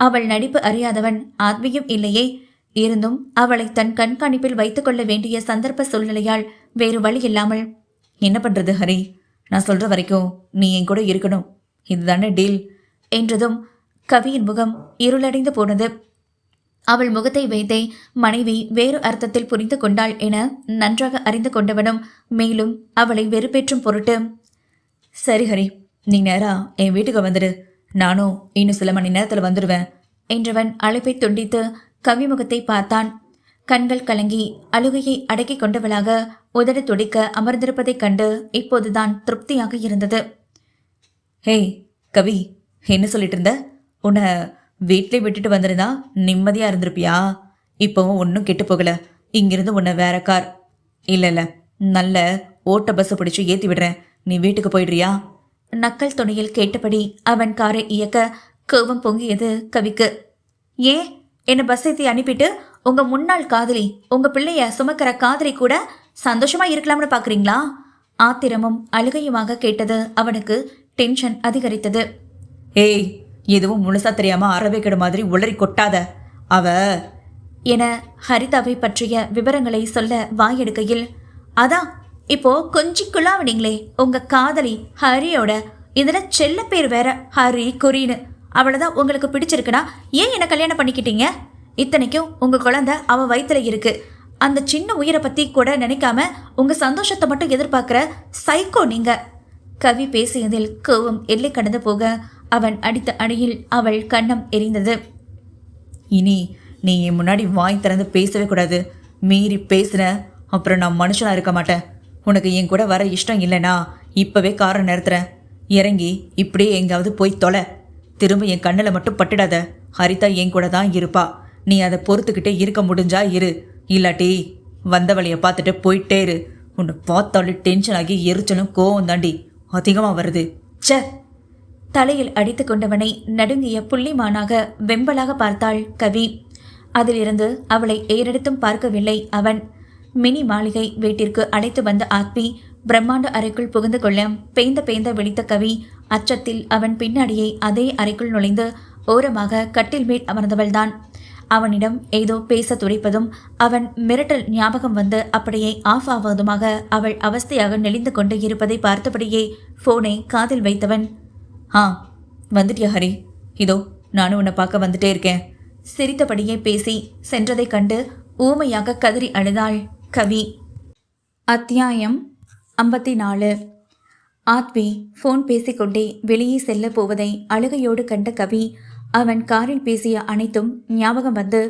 அவள் நடிப்பு அறியாதவன் ஆத்மியும் இல்லையே. இருந்தும் அவளை தன் கண்காணிப்பில் வைத்துக் கொள்ள வேண்டிய சந்தர்ப்ப சூழ்நிலையால் வேறு வழி இல்லாமல், என்ன பண்றது ஹரி, நான் சொல்ற வரைக்கும் நீ என் கூட இருக்கணும், இதுதானே டீல் என்றதும் கவியின் முகம் இருளடைந்து போனது. அவள் முகத்தை வைத்தே மனைவி வேறு அர்த்தத்தில் புரிந்து கொண்டாள் என நன்றாக அறிந்து கொண்டவனும் மேலும் அவளை வெறுப்பேற்றும் பொருட்டு, சரி ஹரி, நீ நேரா என் வீட்டுக்கு வந்துடு, நானும் இன்னும் சில மணி நேரத்தில் வந்துடுவேன் என்றவன் அழைப்பை துண்டித்து கவி முகத்தை பார்த்தான். கண்கள் கலங்கி அழுகையை அடக்கிக் கொண்டவளாக உதடு துடிக்க அமர்ந்திருப்பதைக் கண்டு இப்போதுதான் திருப்தியாக இருந்தது. ஹேய் கவி, என்ன சொல்லிட்டு இருந்த? உன்னை வீட்டிலே விட்டுட்டு வந்திருந்தா நிம்மதியாக இருந்திருப்பியா? இப்போவும் ஒன்றும் கெட்டு போகல. இங்கிருந்து உன்னை வேற கார் இல்லை நல்ல ஓட்ட பஸ்ஸை பிடிச்சி ஏற்றி விடுறேன், நீ வீட்டுக்கு போயிடுறியா? நக்கல் துணியில் கேட்டபடி அவன் காரை இயக்க கோபம் பொங்கியது கவிக்கு. ஏன் என்னை பஸ் ஏற்றி அனுப்பிட்டு உங்க முன்னாள் காதலி, உங்க பிள்ளைய சுமக்கிற காதலி கூட சந்தோஷமா இருக்கலாம்னு பாக்குறீங்களா? ஆத்திரமும் அழுகையுமாக கேட்டது அவனுக்கு டென்ஷன் அதிகரித்தது. ஏய், எதுவும் முழுசா தெரியாம அறவைக்கிட மாதிரி உளறி கொட்டாத. அவ என ஹரிதாவை பற்றிய விவரங்களை சொல்ல வாயெடுக்கையில், அதான் இப்போ கொஞ்சிக்குள்ளாவினீங்களே உங்க காதலி ஹரியோட, இதுல செல்ல பேர் வேற ஹரி குறின்னு, அவளதான் உங்களுக்கு பிடிச்சிருக்குன்னா ஏன் என்ன கல்யாணம் பண்ணிக்கிட்டீங்க? இத்தனைக்கும் உங்க குழந்தை அவ வயிற்றுல இருக்கு. அந்த சின்ன உயிரை பத்தி கூட நினைக்காம உங்க சந்தோஷத்தை மட்டும் எதிர்பார்க்கிற சைக்கோ நீங்க. கவி பேசியதில் கோவம் எல்லை கடந்து போக அவன் அடித்த அடியில் அவள் கன்னம் எரிந்தது. இனி நீ என் முன்னாடி வாய் திறந்து பேசவே கூடாது. மீறி பேசுன அப்புறம் நான் மனுஷனா இருக்க மாட்டேன். உனக்கு என் கூட வர இஷ்டம் இல்லைனா இப்பவே காரை நிறுத்துறேன். இறங்கி இப்படியே எங்காவது போய் தொலை. திரும்ப என் கண்ணில் மட்டும் பட்டுடாத. ஹரிதா என் கூட தான் இருப்பா. நீ அதை பொறுத்துக்கிட்டே இருக்க முடிஞ்சா இரு, இல்லாட்டி வந்த வழியை பார்த்துட்டு போயிட்டே இரு. உன்னை பார்த்தாலும் டென்ஷன் ஆகி எரிச்சலும் கோவம் தாண்டி அதிகமாக வருது. ச தலையில் அடித்து கொண்டவனை நடுங்கிய புள்ளிமானாக வெம்பலாக பார்த்தாள் கவி. அதிலிருந்து அவளை ஏறெடுத்தும் பார்க்கவில்லை அவன். மினி மாளிகை வீட்டிற்கு அழைத்து வந்த ஆத்மி பிரம்மாண்ட அறைக்குள் புகுந்து கொள்ள பேந்த விழித்த கவி அச்சத்தில் அவன் பின்னாடியே அதே அறைக்குள் நுழைந்து ஓரமாக கட்டில் மேல் அமர்ந்தவள்தான். அவனிடம் ஏதோ பேச துடிப்பதும் அவன் மிரட்டல் ஞாபகம் வந்து அப்படியே ஆஃப் ஆவதுமாக அவள் அவஸ்தையாக நெளிந்து கொண்டு இருப்பதை பார்த்தபடியே போனை காதில் வைத்தவன், வந்துட்டியா ஹரி? இதோ நானும் உன்னை பார்க்க வந்துட்டே இருக்கேன். சிரித்தபடியே பேசி சென்றதைக் கண்டு ஊமையாக கதறி அழுதாள் கவி. அத்தியாயம் 54. ஆத்வி போன் பேசிக்கொண்டே வெளியே செல்ல போவதை அழுகையோடு கண்ட கவி அவன் காரில் பேசிய அனைத்தும் ஞாபகம் வந்து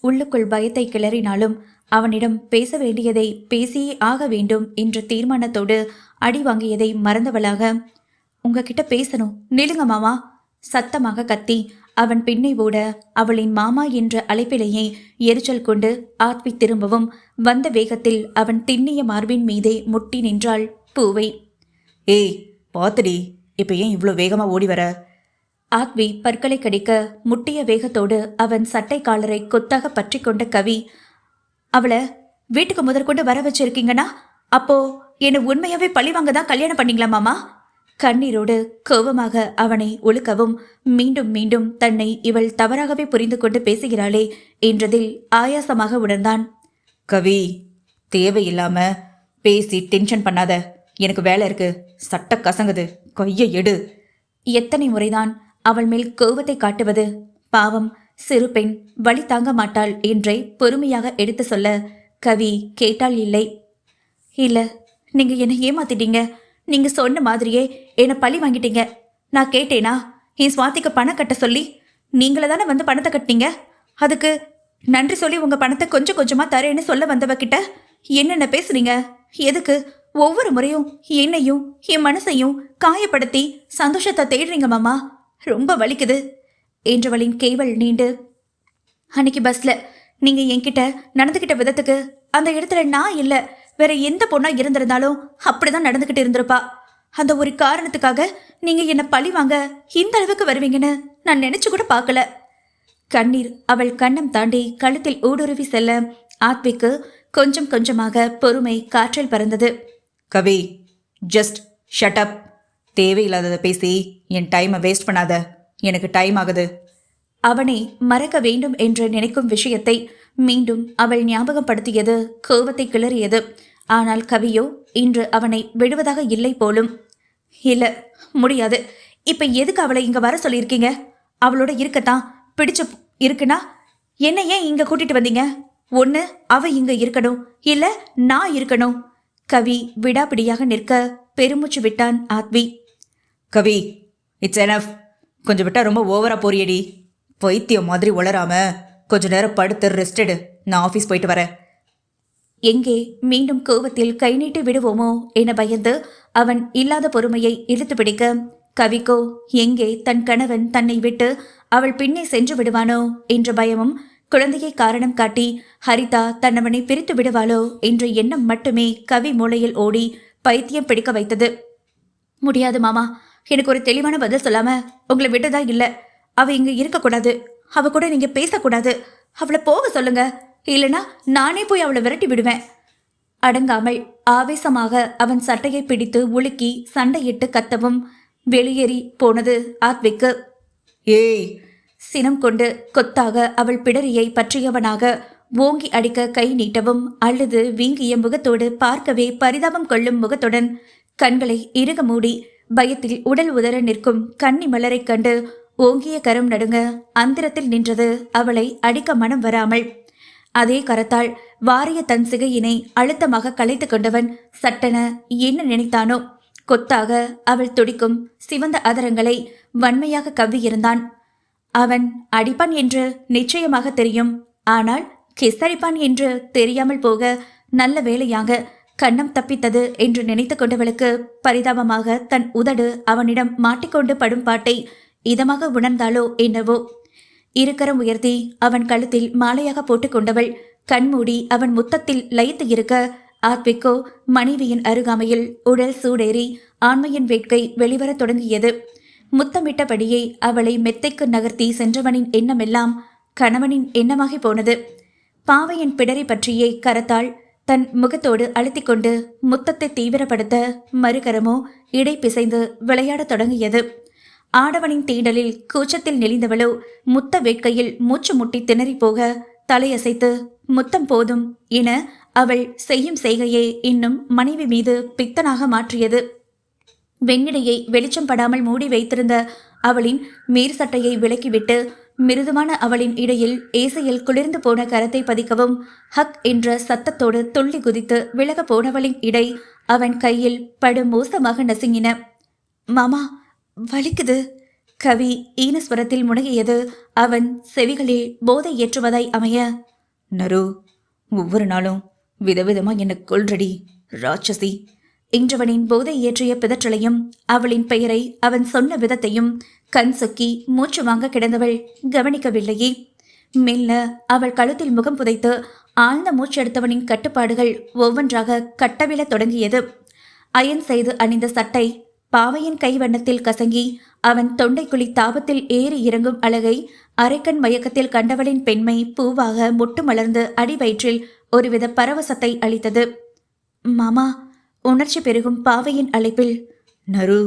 உள்ளுக்குள் பயத்தை கிளறினாலும் அவனிடம் பேச வேண்டியதை பேசியே ஆக வேண்டும் என்ற தீர்மானத்தோடு அடி வாங்கியதை மறந்தவளாக, உங்ககிட்ட பேசணும், நிலுங்க மாமா சத்தமாக கத்தி அவன் பின்னே ஓட அவளின் மாமா என்ற அழைப்பிலேயே எரிச்சல் கொண்டு ஆத்வி திரும்பவும் வந்த வேகத்தில் அவன் திண்ணிய மார்பின் மீதே முட்டி நின்றாள் பூவை. ஏய் பாத்துடி, இப்ப ஏன் இவ்வளோ வேகமா ஓடி வர? ஆத்வி பற்களை கடிக்க முட்டிய வேகத்தோடு அவன் சட்டை காலரை கொத்தாக பற்றி கொண்ட கவி, அவளை வீட்டுக்கு முதற்கொண்டு வர வச்சிருக்கீங்கன்னா அப்போ என்னை உண்மையாவே பழிவாங்க தான் கல்யாணம் பண்ணீங்களா மாமா? கண்ணீரோடு கோபமாக அவனை ஒழுக்கவும் மீண்டும் மீண்டும் தன்னை இவள் தவறாகவே புரிந்து கொண்டு பேசுகிறாளே என்றதில் ஆயாசமாக உணர்ந்தான். கவி, தேவையில்லாம பேசி டென்ஷன் பண்ணாத. எனக்கு வேலை இருக்கு. சட்ட கசங்குது, கையை எடு. எத்தனை முறைதான் அவள் மேல் கோபத்தை காட்டுவது? பாவம், சிறு பெண் வழி தாங்க மாட்டாள் என்றே பொறுமையாக எடுத்து சொல்ல கவி கேட்டாள் இல்லை. இல்ல, நீங்க என்னை ஏமாத்திட்டீங்க. நீங்க சொன்ன மாதிரியே என்னை பழி வாங்கிட்டீங்க. நான் கேட்டேனா என் சுவாதிக்கு பணம் கட்ட சொல்லி? நீங்கள தானே வந்து பணத்தை கட்டினீங்க. அதுக்கு நன்றி சொல்லி உங்க பணத்தை கொஞ்சம் கொஞ்சமா தரேன்னு சொல்ல வந்தவகிட்ட என்னென்ன பேசுறீங்க? எதுக்கு ஒவ்வொரு முறையும் என்னையும் என் மனசையும் காயப்படுத்தி சந்தோஷத்தை தேடுறீங்க மாமா? ரொம்ப வலிக்குது என்றவளின் கேவல் நீண்டு, அன்னைக்கு பஸ்ல நீங்க என்கிட்ட நடந்துகிட்ட விதத்துக்கு அந்த இடத்துல நான் இல்ல, வேற எந்த பொண்ணா இருந்திருந்தாலும் அப்படிதான் நடந்துகிட்டு இருந்திருப்பா. அந்த ஒரு காரணத்துக்காக நீங்க என்ன பழி வாங்க இந்த அளவுக்கு வருவீங்கன்னு நான் நினைச்சு கூட பார்க்கல. கண்ணீர் அவள் கண்ணம் தாண்டி கழுத்தில் ஊடுருவி செல்ல ஆத்விக்கு கொஞ்சம் கொஞ்சமாக பொறுமை காற்றில் பறந்தது. கவி, ஜஸ்ட் ஷட் அப். தேவையில்லாததை பேசி என் டைமை வேஸ்ட் பண்ணாத. எனக்கு டைம் ஆகுது. அவனை மறக்க வேண்டும் என்று நினைக்கும் விஷயத்தை மீண்டும் அவள் ஞாபகப்படுத்தியது கோபத்தை கிளறியது. ஆனால் கவியோ இன்று அவனை விடுவதாக இல்லை போலும். இல்ல, முடியாது. இப்ப எதுக்கு அவளை இங்க வர சொல்லியிருக்கீங்க? அவளோட இருக்கத்தான் பிடிச்சு இருக்குன்னா என்ன ஏன் இங்க கூட்டிட்டு வந்தீங்க? ஒண்ணு அவ இங்க இருக்கணும், இல்ல நான் இருக்கணும். கவி விடாப்பிடியாக நிற்க பெருமூச்சு விட்டான் ஆத்வி. கவி, இட்ஸ் எனஃப். கொஞ்சம் விட்டா ரொம்ப ஓவரா போறியடி. பைத்தியம் மாதிரி உளராம கொஞ்ச நேரம் படுத்து ரெஸ்ட் எடு. நான் ஆஃபீஸ் போயிட்டு வரேன். எங்கே மீண்டும் கோபத்தில் கை நீட்டி விடுவோமோ என பயந்து அவன் இல்லாத பொறுமையை இழுத்து பிடிக்க, கவிக்கோ எங்கே தன் கணவன் தன்னை விட்டு அவள் பின்னே சென்று விடுவானோ என்ற பயமும், குழந்தையை காரணம் காட்டி ஹரிதா தன்னவனை பிரித்து விடுவாளோ என்ற எண்ணம் மட்டுமே கவி மூளையில் ஓடி பைத்தியம் பிடிக்க வைத்தது. முடியாது மாமா, எனக்கு ஒரு தெளிவான பதில் சொல்லாம உங்களை விட்டதா இல்ல. அவ இங்க இருக்கக்கூடாது, அவ கூட நீங்க பேசக்கூடாது. அவளை போக சொல்லுங்க, இல்லைனா நானே போய் அவளை விரட்டி விடுவேன். அடங்காமல் ஆவேசமாக அவன் சட்டையை பிடித்து உலுக்கி சண்டையிட்டு கத்தவும் வெளியேறி போனது ஆத்விக்கு. ஏய்! சினம் கொண்டு கொத்தாக அவள் பிடரியை பற்றியவனாக ஓங்கி அடிக்க கை நீட்டவும், அல்லது வீங்கிய முகத்தோடு பார்க்கவே பரிதாபம் கொள்ளும் முகத்துடன் கண்களை இறுக மூடி பயத்தில் உடல் உதற நிற்கும் கன்னி மலரைக் கண்டு ஓங்கிய கரம் நடுங்க அந்திரத்தில் நின்றது அவளை அடிக்க மனம் வராமல். அதே கரத்தால் வாரிய தன் சிகையினை அழுத்தமாக கலைத்து கொண்டவன் சட்டென என்ன நினைத்தானோ கொத்தாக அவள் துடிக்கும் சிவந்த அதரங்களை வன்மையாக கவ்வியிருந்தான். அவன் அடிப்பான் என்று நிச்சயமாக தெரியும். ஆனால் கிசடிப்பான் என்று தெரியாமல் போக நல்ல வேளையாக கண்ணம் தப்பித்தது என்று நினைத்து கொண்டவளுக்கு பரிதாபமாக தன் உதடு அவனிடம் மாட்டிக்கொண்டு படும் பாட்டை இதமாக உணர்ந்தாளோ என்னவோ. இருக்கரம் உயர்த்தி அவன் கழுத்தில் மாலையாக போட்டுக்கொண்டவள் கண்மூடி அவன் முத்தத்தில் லயித்து இருக்க, ஆத்விக்கோ மனைவியின் அருகாமையில் உடல் சூடேறி ஆண்மையின் வேட்கை வெளிவரத் தொடங்கியது. முத்தமிட்டபடியே அவளை மெத்தைக்கு நகர்த்தி சென்றவனின் எண்ணமெல்லாம் கணவனின் எண்ணமாகி போனது. பாவையின் பிடரை பற்றியே கரத்தால் தன் முகத்தோடு அழுத்திக் கொண்டு முத்தத்தை தீவிரப்படுத்த மறுகரமோ இடை பிசைந்து விளையாடத் தொடங்கியது. ஆடவனின் தீண்டலில் கூச்சத்தில் நெளிந்தவளோ முத்த வேட்கையில் மூச்சு முட்டி திணறி போக தலையசைத்து முத்தம் போதும் என அவள் செய்யும் செய்கையே இன்னும் மனைவி மீது பித்தனாக மாற்றியது. வெண்ணிடையை வெளிச்சம் படாமல் மூடி வைத்திருந்த அவளின் மேற் சட்டையை விலக்கிவிட்டு மிருதுவான அவளின் இடையில் ஏசையில் குளிர்ந்து போன கரத்தை பதிக்கவும் ஹக் என்ற சத்தத்தோடு துள்ளி குதித்து விலக போனவளின் இடை அவன் கையில் படு மோசமாக நசுங்கின. மாமா, வலிக்குது. கவி ஈனஸ்வரத்தில் முனகியது அவன் செவிகளில் போதை ஏற்றுவதாய் அமைய, நரு, ஒவ்வொரு நாளும் விதவிதமா என்ன கொல்றடி ராட்சசி என்றவனின் போதை ஏற்றிய பிதற்றலையும் அவளின் பெயரை அவன் சொன்ன விதத்தையும் கண் சொக்கி மூச்சு வாங்க கிடந்தவள் கவனிக்கவில்லையே. மெல்ல அவள் கழுத்தில் முகம் புதைத்து ஆழ்ந்த மூச்செடுத்தவனின் கட்டுப்பாடுகள் ஒவ்வொன்றாக கட்டவிழத் தொடங்கியது. அயன் செய்து அணிந்த சட்டை பாவையின் கைவண்ணத்தில் கசங்கி அவன் தொண்டைக்குழி தாபத்தில் ஏறி இறங்கும் அழகை அரைக்கண் மயக்கத்தில் கண்டவளின் பெண்மை பூவாக மொட்டு மலர்ந்து அடிவயிற்றில் ஒருவித பரவசத்தை அளித்தது. மாமா, உணர்ச்சி பெருகும் பாவையின் அழைப்பில் நரு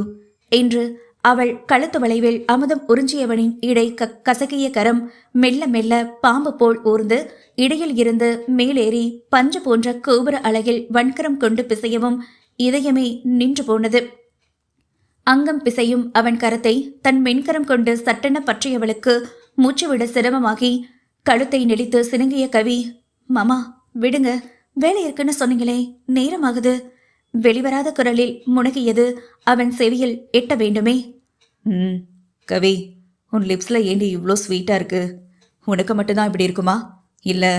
என்று அவள் கழுத்து வளைவில் அமுதம் உறிஞ்சியவனின் இடை கசகிய கரம் மெல்ல மெல்ல பாம்பு போல் ஊர்ந்து இடையில் இருந்து மேலேறி பஞ்சு போன்ற கோபுர அழகில் வன்கரம் கொண்டு பிசையவும் இதயமே நின்று போனது. அங்கம் பிசையும் அவன் கரத்தை தன் மென்கரம் கொண்டு சட்டென பற்றியவளுக்கு மூச்சுவிட சிரமமாகி கழுத்தை நெளித்து சினுங்கிய கவி, மாமா விடுங்க, வேலை இருக்குன்னு சொன்னீங்களே, நேரமாகுது. வெளிவராத குரலில் முனகியது அவன் செவியில் எட்ட வேண்டுமே. கவி, உன் லிப்ஸில் ஏண்டி இவ்வளோ ஸ்வீட்டாக இருக்கு? உனக்கு மட்டும்தான் இப்படி இருக்குமா, இல்லை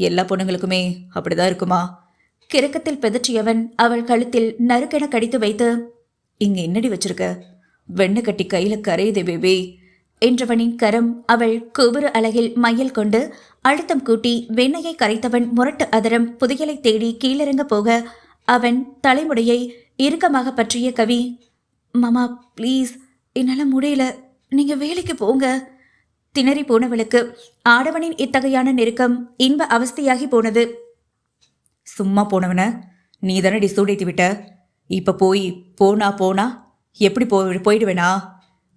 எல்லா பொண்ணுங்களுக்குமே அப்படிதான் இருக்குமா? கிறக்கத்தில் பிதற்றியவன் அவள் கழுத்தில் நறுக்கென கடித்து வைத்து, இங்க என்னடி வச்சிருக்க? வெண்ணெய் கட்டி கையில கரையுதே பேபி என்றவனின் கரம் அவள் கோபுர அழகில் மையல் கொண்டு அழுத்தம் கூட்டி வெண்ணையை கரைத்தவன் முரட்டு அதரம் புதையலை தேடி கீழிறங்க போக அவன் தலைமுடியை இறுக்கமாக பற்றிய கவி, மாமா ப்ளீஸ், என்னால் முடியல, நீங்க வேலைக்கு போங்க. திணறி போனவளுக்கு ஆடவனின் இத்தகையான நெருக்கம் இன்ப அவஸ்தையாகி போனது. சும்மா போனவன நீ தானடி சூடேத்தி விட்ட. இப்ப போய் போனா போனா எப்படி போயிடுவேனா?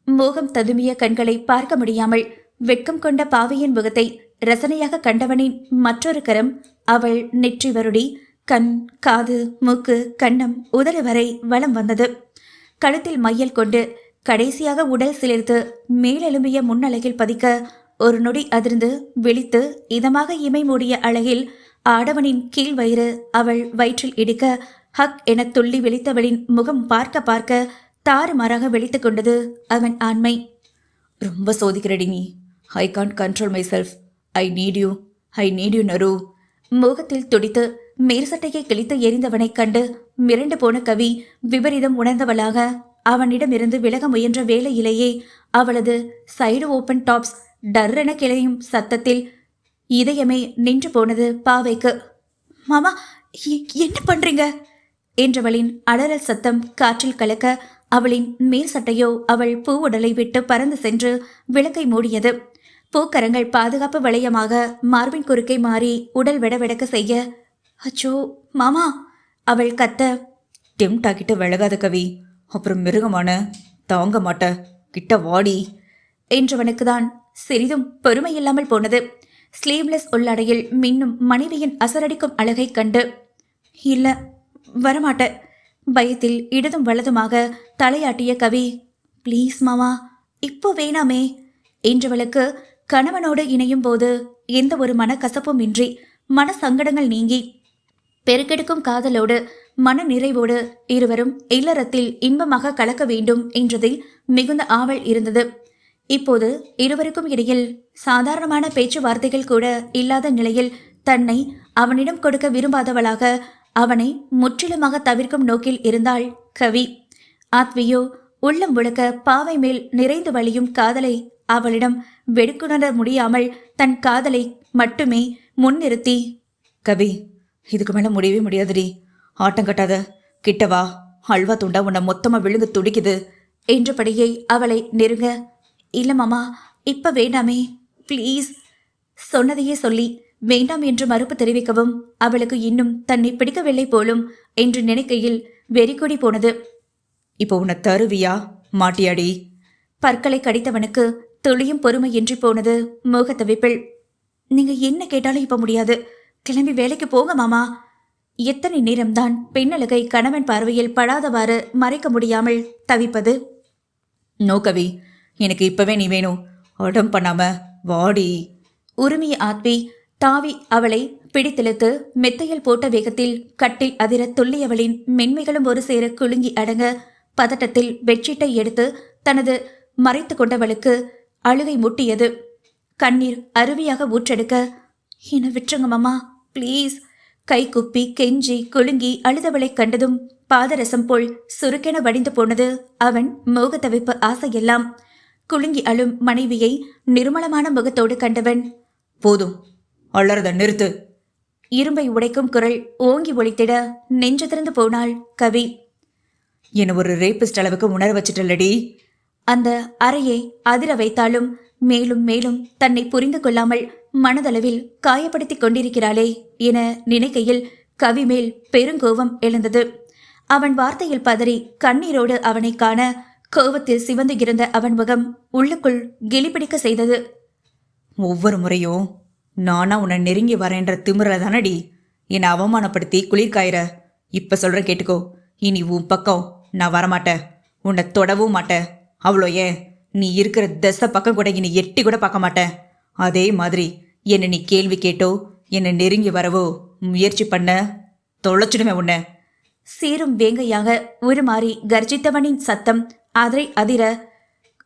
மோகம் ததுமிய கண்களை பார்க்க முடியாமல் வெட்கம் கொண்ட பாவையின் முகத்தை ரசனையாக கண்டவனின் மற்றொரு கரம் அவள் நெற்றி வருடி கண், காது, மூக்கு, கன்னம், உதடு வரை வலம் வந்தது. கழுத்தில் மையல் கொண்டு கடைசியாக உடல் சிலிர்த்து மேலெலும்பிய முன்னழகில் பதிக்க ஒரு நொடி அதிர்ந்து விழித்து இதமாக இமை மூடிய அழகில் ஆடவனின் கீழ் வயிறு அவள் வயிற்றில் இடிக்க ஹக் என துள்ளி விழித்தவளின் முகம் பார்க்க பார்க்க தாறுமாறாக விழித்து கொண்டது அவன் ஆண்மை. ரொம்ப சோதிக்கிறடி நீ. I can't control myself. I need you நரு. மோகத்தில் துடித்து மேற்சட்டையை கிழித்து எரிந்தவனைக் கண்டு மிரண்டு போன கவி விபரீதம் உணர்ந்தவளாக அவனிடமிருந்து விலக முயன்ற வேளையிலேயே அவளது சைடு ஓப்பன் டாப்ஸ் டர்ரென கிளையும் சத்தத்தில் இதயமே நின்று போனது பாவைக்கு. மாமா, என்ன பண்றீங்க என்றவளின் அலறல் சத்தம் காற்றில் கலக்க அவளின் மேல் சட்டையோ அவள் பூ உடலை விட்டு பறந்து சென்று விளக்கை மூடியது. பூக்கரங்கள் பாதுகாப்பு வளையமாக மார்பின் குறுக்கை மாறி உடல் விடவிடக்க செய்ய, அச்சோ மாமா அவள் கத்த. டெம்ட் ஆக்கிட்டு விலகாத கவி, அப்புறம் மிருகமான தாங்க மாட்ட, கிட்ட வாடி என்றவனுக்குதான் சிறிதும் பொறுமையில்லாமல் போனது. ஸ்லீவ்லெஸ் உள்ளடையில் மின்னும் மனைவியின் அசரடிக்கும் அழகை கண்டு, இல்ல வரமாட்ட பயத்தில் இடதும் வலதுமாக தலையாட்டிய கவி, ப்ளீஸ் மாமா இப்போ வேணாமே என்றவளுக்கு கணவனோடு இணையும் போது எந்த ஒரு மனக்கசப்பும் இன்றி மன சங்கடங்கள் நீங்கி பெருக்கெடுக்கும் காதலோடு மன நிறைவோடு இருவரும் இல்லறத்தில் இன்பமாக கலக்க வேண்டும் என்றதில் மிகுந்த ஆவல் இருந்தது. இப்போது இருவருக்கும் இடையில் சாதாரணமான பேச்சுவார்த்தைகள் கூட இல்லாத நிலையில் தன்னை அவனிடம் கொடுக்க விரும்பாதவளாக அவனை முற்றிலுமாக தவிர்க்கும் நோக்கில் இருந்தாள் கவி. ஆத்வியோ உள்ளம் முழுக்க பாவை மேல் நிறைந்து வழியும் காதலை அவளிடம் வெடுக்குணர முடியாமல் தன் காதலை மட்டுமே முன்னிறுத்தி, கவி, இதுக்கு மேல முடியவே முடியாதுடி. ஆட்டம் கட்டாத, கிட்டவா, அல்வா துண்டா உன்னை மொத்தமா விழுந்து துடிக்குது என்றபடியே அவளை நெருங்க, இல்ல மாமா இப்ப வேண்டாமே ப்ளீஸ் சொன்னதையே சொல்லி வேண்டாம் என்று மறுப்பு தெரிவிக்கவும் அவளுக்கு இன்னும் தன்னை பிடிக்கவில்லை போலும் என்று நினைக்கையில் வெறிக்கொடி போனது. இப்போ உன்னை தருவியா மாட்டியாடி? பற்களை கடித்தவனுக்கு துளியும் பொறுமையின்றி போனது மோகத்தவிப்பில். நீங்க என்ன கேட்டாலும் இப்ப முடியாது, கிளம்பி வேலைக்கு போங்க மாமா. எத்தனை நேரம்தான் பெண்ணழகை கணவன் பார்வையில் படாதவாறு மறைக்க முடியாமல் தவிப்பது? நோ கவி, எனக்கு இப்பவே நீ வேணும். அடம் பண்ணாம வாடி. உரிமைய ஆத்வி தாவி அவளை பிடித்திழுத்து மெத்தையில் போட்ட வேகத்தில் கட்டில் அதிர துள்ளியவளின் மென்மைகளும் ஒரு சேர குலுங்கி அடங்க பதட்டத்தில் பெட்ஷீட்டை எடுத்து தனது மறைத்து கொண்டவளுக்கு அழுகை முட்டியது. கண்ணீர் அருவியாக ஊற்றெடுக்க, என்ன விட்டுருங்க மாமா ப்ளீஸ். கை குப்பி கெஞ்சி குலுங்கி அழுதவளை கண்டதும் பாதரசம் போல் சுருக்கென வடிந்து போனது அவன் மோகத்தவிப்பு ஆசையெல்லாம். குலுங்கி அழும் மனைவியை நிர்மலமான முகத்தோடு கண்டவன், போதும், அள்ளறத நிறுத்து. இரும்பை உடைக்கும் குரல் ஓங்கி ஒலித்திட நெஞ்சு திறந்து போனாள் கவி. என்ன ஒரு ரேபிஸ்ட் அளவுக்கு உணர வச்சிட்டல்லடி. அந்த அறையை அதிர வைத்தாலும் மேலும் மேலும் தன்னை புரிந்து கொள்ளாமல் மனதளவில் காயப்படுத்திக் கொண்டிருக்கிறாளே என நினைக்கையில் கவி மேல் பெருங்கோபம் எழுந்தது. அவன் வார்த்தையில் பதறி கண்ணீரோடு அவனை காண கோபத்தில் சிவந்து இருந்த அவன் முகம் உள்ளுக்குள் கிளிபிடிக்க செய்தது. ஒவ்வொரு முறையும் நானா உன்னை நெருங்கி வரேன்ற திமிரல தானடி என்னை அவமானப்படுத்தி குளிர்காயிற. இப்ப சொல்றேன் கேட்டுக்கோ, இனி உன் பக்கம் நான் வரமாட்டேன், உன்னை தொடவும் மாட்டேன். அவ்வளோ ஏன், நீ இருக்கிற தசை பக்கம் கூட இனி எட்டி கூட பார்க்க மாட்டேன். அதே மாதிரி என்னை நீ கேள்வி கேட்டோ என்னை நெருங்கி வரவோ முயற்சி பண்ண தொலைச்சிடுமே உன்னை. சீரும் வேங்கையாக உருமாறி கர்ஜித்தவனின் சத்தம் அதை அதிர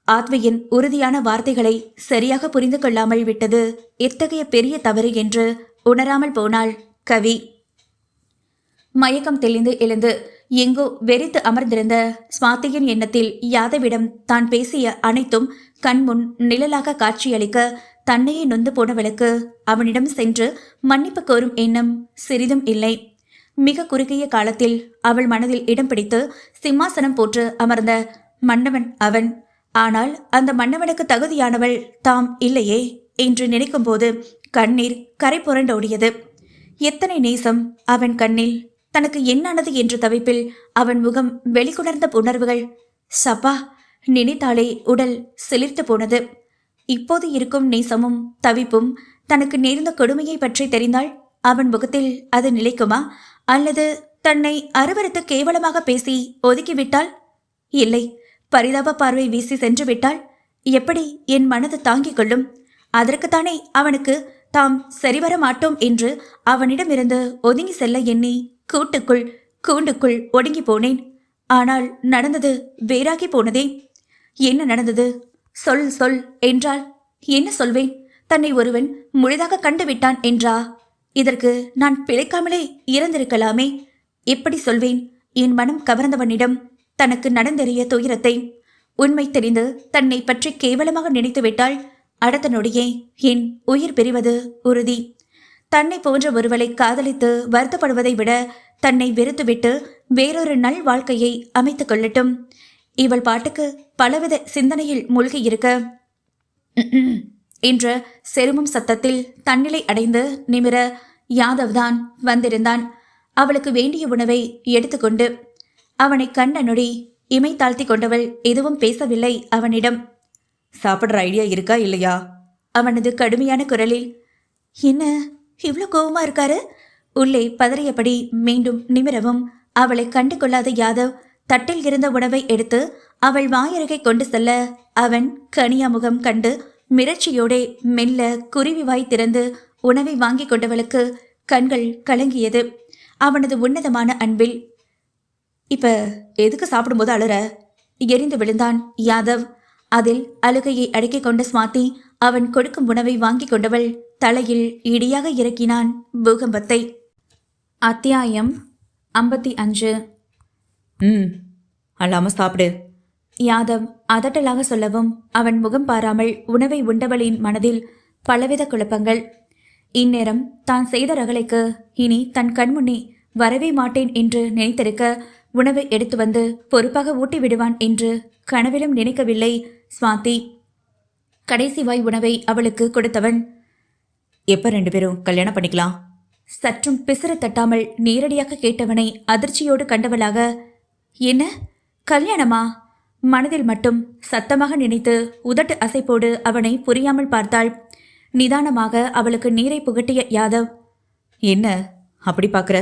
ஆத்வியின் உறுதியான வார்த்தைகளை சரியாக புரிந்து கொள்ளாமல் விட்டது எத்தகைய பெரிய தவறு என்று உணராமல் போனாள் கவி. மயக்கம் தெளிந்து எழுந்து எங்கோ வெறித்து அமர்ந்திருந்த ஸ்வாதியின் எண்ணத்தில் யாதவிடம் தான் பேசிய அனைத்தும் கண்முன் நிழலாக காட்சியளிக்க தன்னையே நொந்து போனவளுக்கு அவனிடம் சென்று மன்னிப்பு கோரும் எண்ணம் சிறிதும் இல்லை. மிக குறுகிய காலத்தில் அவள் மனதில் இடம் பிடித்து சிம்மாசனம் போற்று அமர்ந்த மன்னவன் அவன். ஆனால் அந்த மன்னவனுக்கு தகுதியானவள் தாம் இல்லையே என்று நினைக்கும் போது கண்ணீர் கரை புரண்டோடியது. எத்தனை நேசம் அவன் கண்ணில், தனக்கு என்னானது என்ற தவிப்பில் அவன் முகம் வெளிக்கொணர்ந்த உணர்வுகள். சப்பா, நினைத்தாலே உடல் சிலிர்த்து போனது. இப்போது இருக்கும் நேசமும் தவிப்பும் தனக்கு நேர்ந்த கொடுமையை பற்றி தெரிந்தால் அவன் முகத்தில் அது நிலைக்குமா? அல்லது தன்னை அருவருத்து கேவலமாக பேசி ஒதுக்கிவிட்டால்? இல்லை, பரிதாப பார்வை வீசி சென்று விட்டால் எப்படி என் மனது தாங்கிக் கொள்ளும்? அதற்குத்தானே அவனுக்கு தாம் சரிவர மாட்டோம் என்று அவனிடமிருந்து ஒதுங்கி செல்ல எண்ணி கூண்டுக்குள் ஒடுங்கி போனேன். ஆனால் நடந்தது வேறாகி போனதே. என்ன நடந்தது? சொல் சொல் என்றால் என்ன சொல்வேன்? தன்னை ஒருவன் முழுதாக கண்டுவிட்டான் என்றா? இதற்கு நான் பிழைக்காமலே இறந்திருக்கலாமே. எப்படி சொல்வேன் என் மனம் கவர்ந்தவனிடம் தனக்கு நடந்தேறிய துயரத்தை? உண்மை தெரிந்து தன்னை பற்றி கேவலமாக நினைத்துவிட்டால் அடுத்த நொடியே என் உயிர் பிரிவது உறுதி. தன்னை போன்ற ஒருவளை காதலித்து வருத்தப்படுவதை விட தன்னை வெறுத்துவிட்டு வேறொரு நல் வாழ்க்கையை அமைத்துக் கொள்ளட்டும். இவள் பாட்டுக்கு பலவித சிந்தனையில் மூழ்கி இருக்க என்ற செருமம் சத்தத்தில் தன்னிலை அடைந்து நிமிர யாதவ் தான் வந்திருந்தான். அவளுக்கு வேண்டிய உணவை எடுத்துக்கொண்டு. அவனை கண்ட நொடி இமை தாழ்த்தி கொண்டவள் எதுவும் பேசவில்லை அவனிடம். சாப்பிட்ற ஐடியா இருக்கா இல்லையா? அவனது கடுமையான குரலில். என்ன இவ்வளோ கோபமா இருக்காரு? உள்ளே பதறியபடி மீண்டும் நிமிரவும் அவளை கண்டு கொள்ளாத யாதவ் தட்டில் இருந்த உணவை எடுத்து அவள் வாயருகே கொண்டு செல்ல அவன் கனியா முகம் கண்டு மிரட்சியோடே மெல்ல குருவி வாய் திறந்து உணவை வாங்கி கொண்டவளுக்கு கண்கள் கலங்கியது. அவனது உன்னதமான அன்பில். இப்ப எதுக்கு சாப்பிடும்போது அழுற? எரிந்து விழுந்தான் யாதவ். அதில் அழுகையை அடக்கிக் கொண்ட ஸ்வாதி அவன் கொடுக்கும் உணவை வாங்கி கொண்டவள் தலையில் இடியாக இறக்கினான் பூகம்பத்தை. அத்தியாயம் 55. அல்லாம சாப்பிடு. யாதவ் அதட்டலாக சொல்லவும் அவன் முகம் பாராமல் உணவை உண்டவளின் மனதில் பலவித குழப்பங்கள். இந்நேரம் தான் செய்த ரகளைக்கு இனி தன் கண்முன்னே வரவே மாட்டேன் என்று நினைத்திருக்க உணவை எடுத்து வந்து பொறுப்பாக ஊட்டி விடுவான் என்று கனவிலும் நினைக்கவில்லை ஸ்வாதி. கடைசி வாய் உணவை அவளுக்கு கொடுத்தவன். எப்ப 2 பேரும் கல்யாணம் பண்ணிக்கலாம்? சற்றும் பிசிறு தட்டாமல் நேரடியாக கேட்டவனை அதிர்ச்சியோடு கண்டவளாக. என்ன கல்யாணமா? மனதில் மட்டும் சத்தமாக நினைத்து உதட்டு அசைப்போடு அவனை புரியாமல் பார்த்தாள். நிதானமாக அவளுக்கு நீரை புகட்டிய யாதவ். என்ன அப்படி பார்க்குற?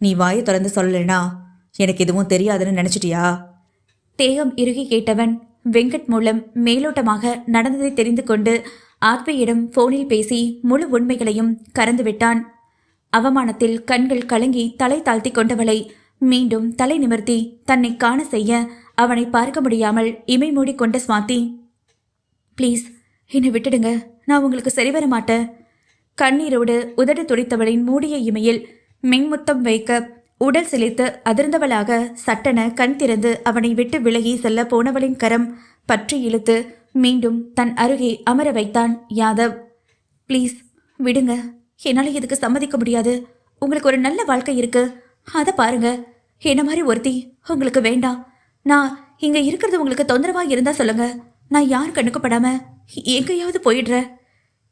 நீ வாயை திறந்து சொல்லலைனா எனக்கு எதுவும் தெரியாதுன்னு நினச்சிட்டியா? தேகம் இறுகி கேட்டவன் வெங்கட் மூலம் மேலோட்டமாக நடந்ததை தெரிந்து கொண்டு ஆத்மியிடம் போனில் பேசி முழு உண்மைகளையும் கறந்துவிட்டான். அவமானத்தில் கண்கள் கலங்கி தலை தாழ்த்தி கொண்டவளை மீண்டும் தலை நிமிர்த்தி தன்னை காண செய்ய அவனை பார்க்க முடியாமல் இமை மூடி கொண்ட ஸ்வாதி. ப்ளீஸ் என்னை விட்டுடுங்க, நான் உங்களுக்கு சரிவர மாட்டேன். கண்ணீரோடு உதடு துடித்தவளின் மூடிய இமையில் மென்முத்தம் வைக்க உடல் சிலித்து அதிர்ந்தவளாக சட்டென கண் திறந்து அவனை விட்டு விலகி செல்ல போனவளின் கரம் பற்றி இழுத்து மீண்டும் தன் அருகே அமர வைத்தான் யாதவ். ப்ளீஸ் விடுங்க, என்னால் இதுக்கு சம்மதிக்க முடியாது. உங்களுக்கு ஒரு நல்ல வாழ்க்கை இருக்கு, அதை பாருங்க. என்ன மாதிரி ஒருத்தி உங்களுக்கு வேண்டாம். நான் இங்க இருக்கிறது உங்களுக்கு தொந்தரவா இருந்தா சொல்லுங்க, நான் யார் கண்ணுக்குப்படாம எங்கேயாவது போயிடுற.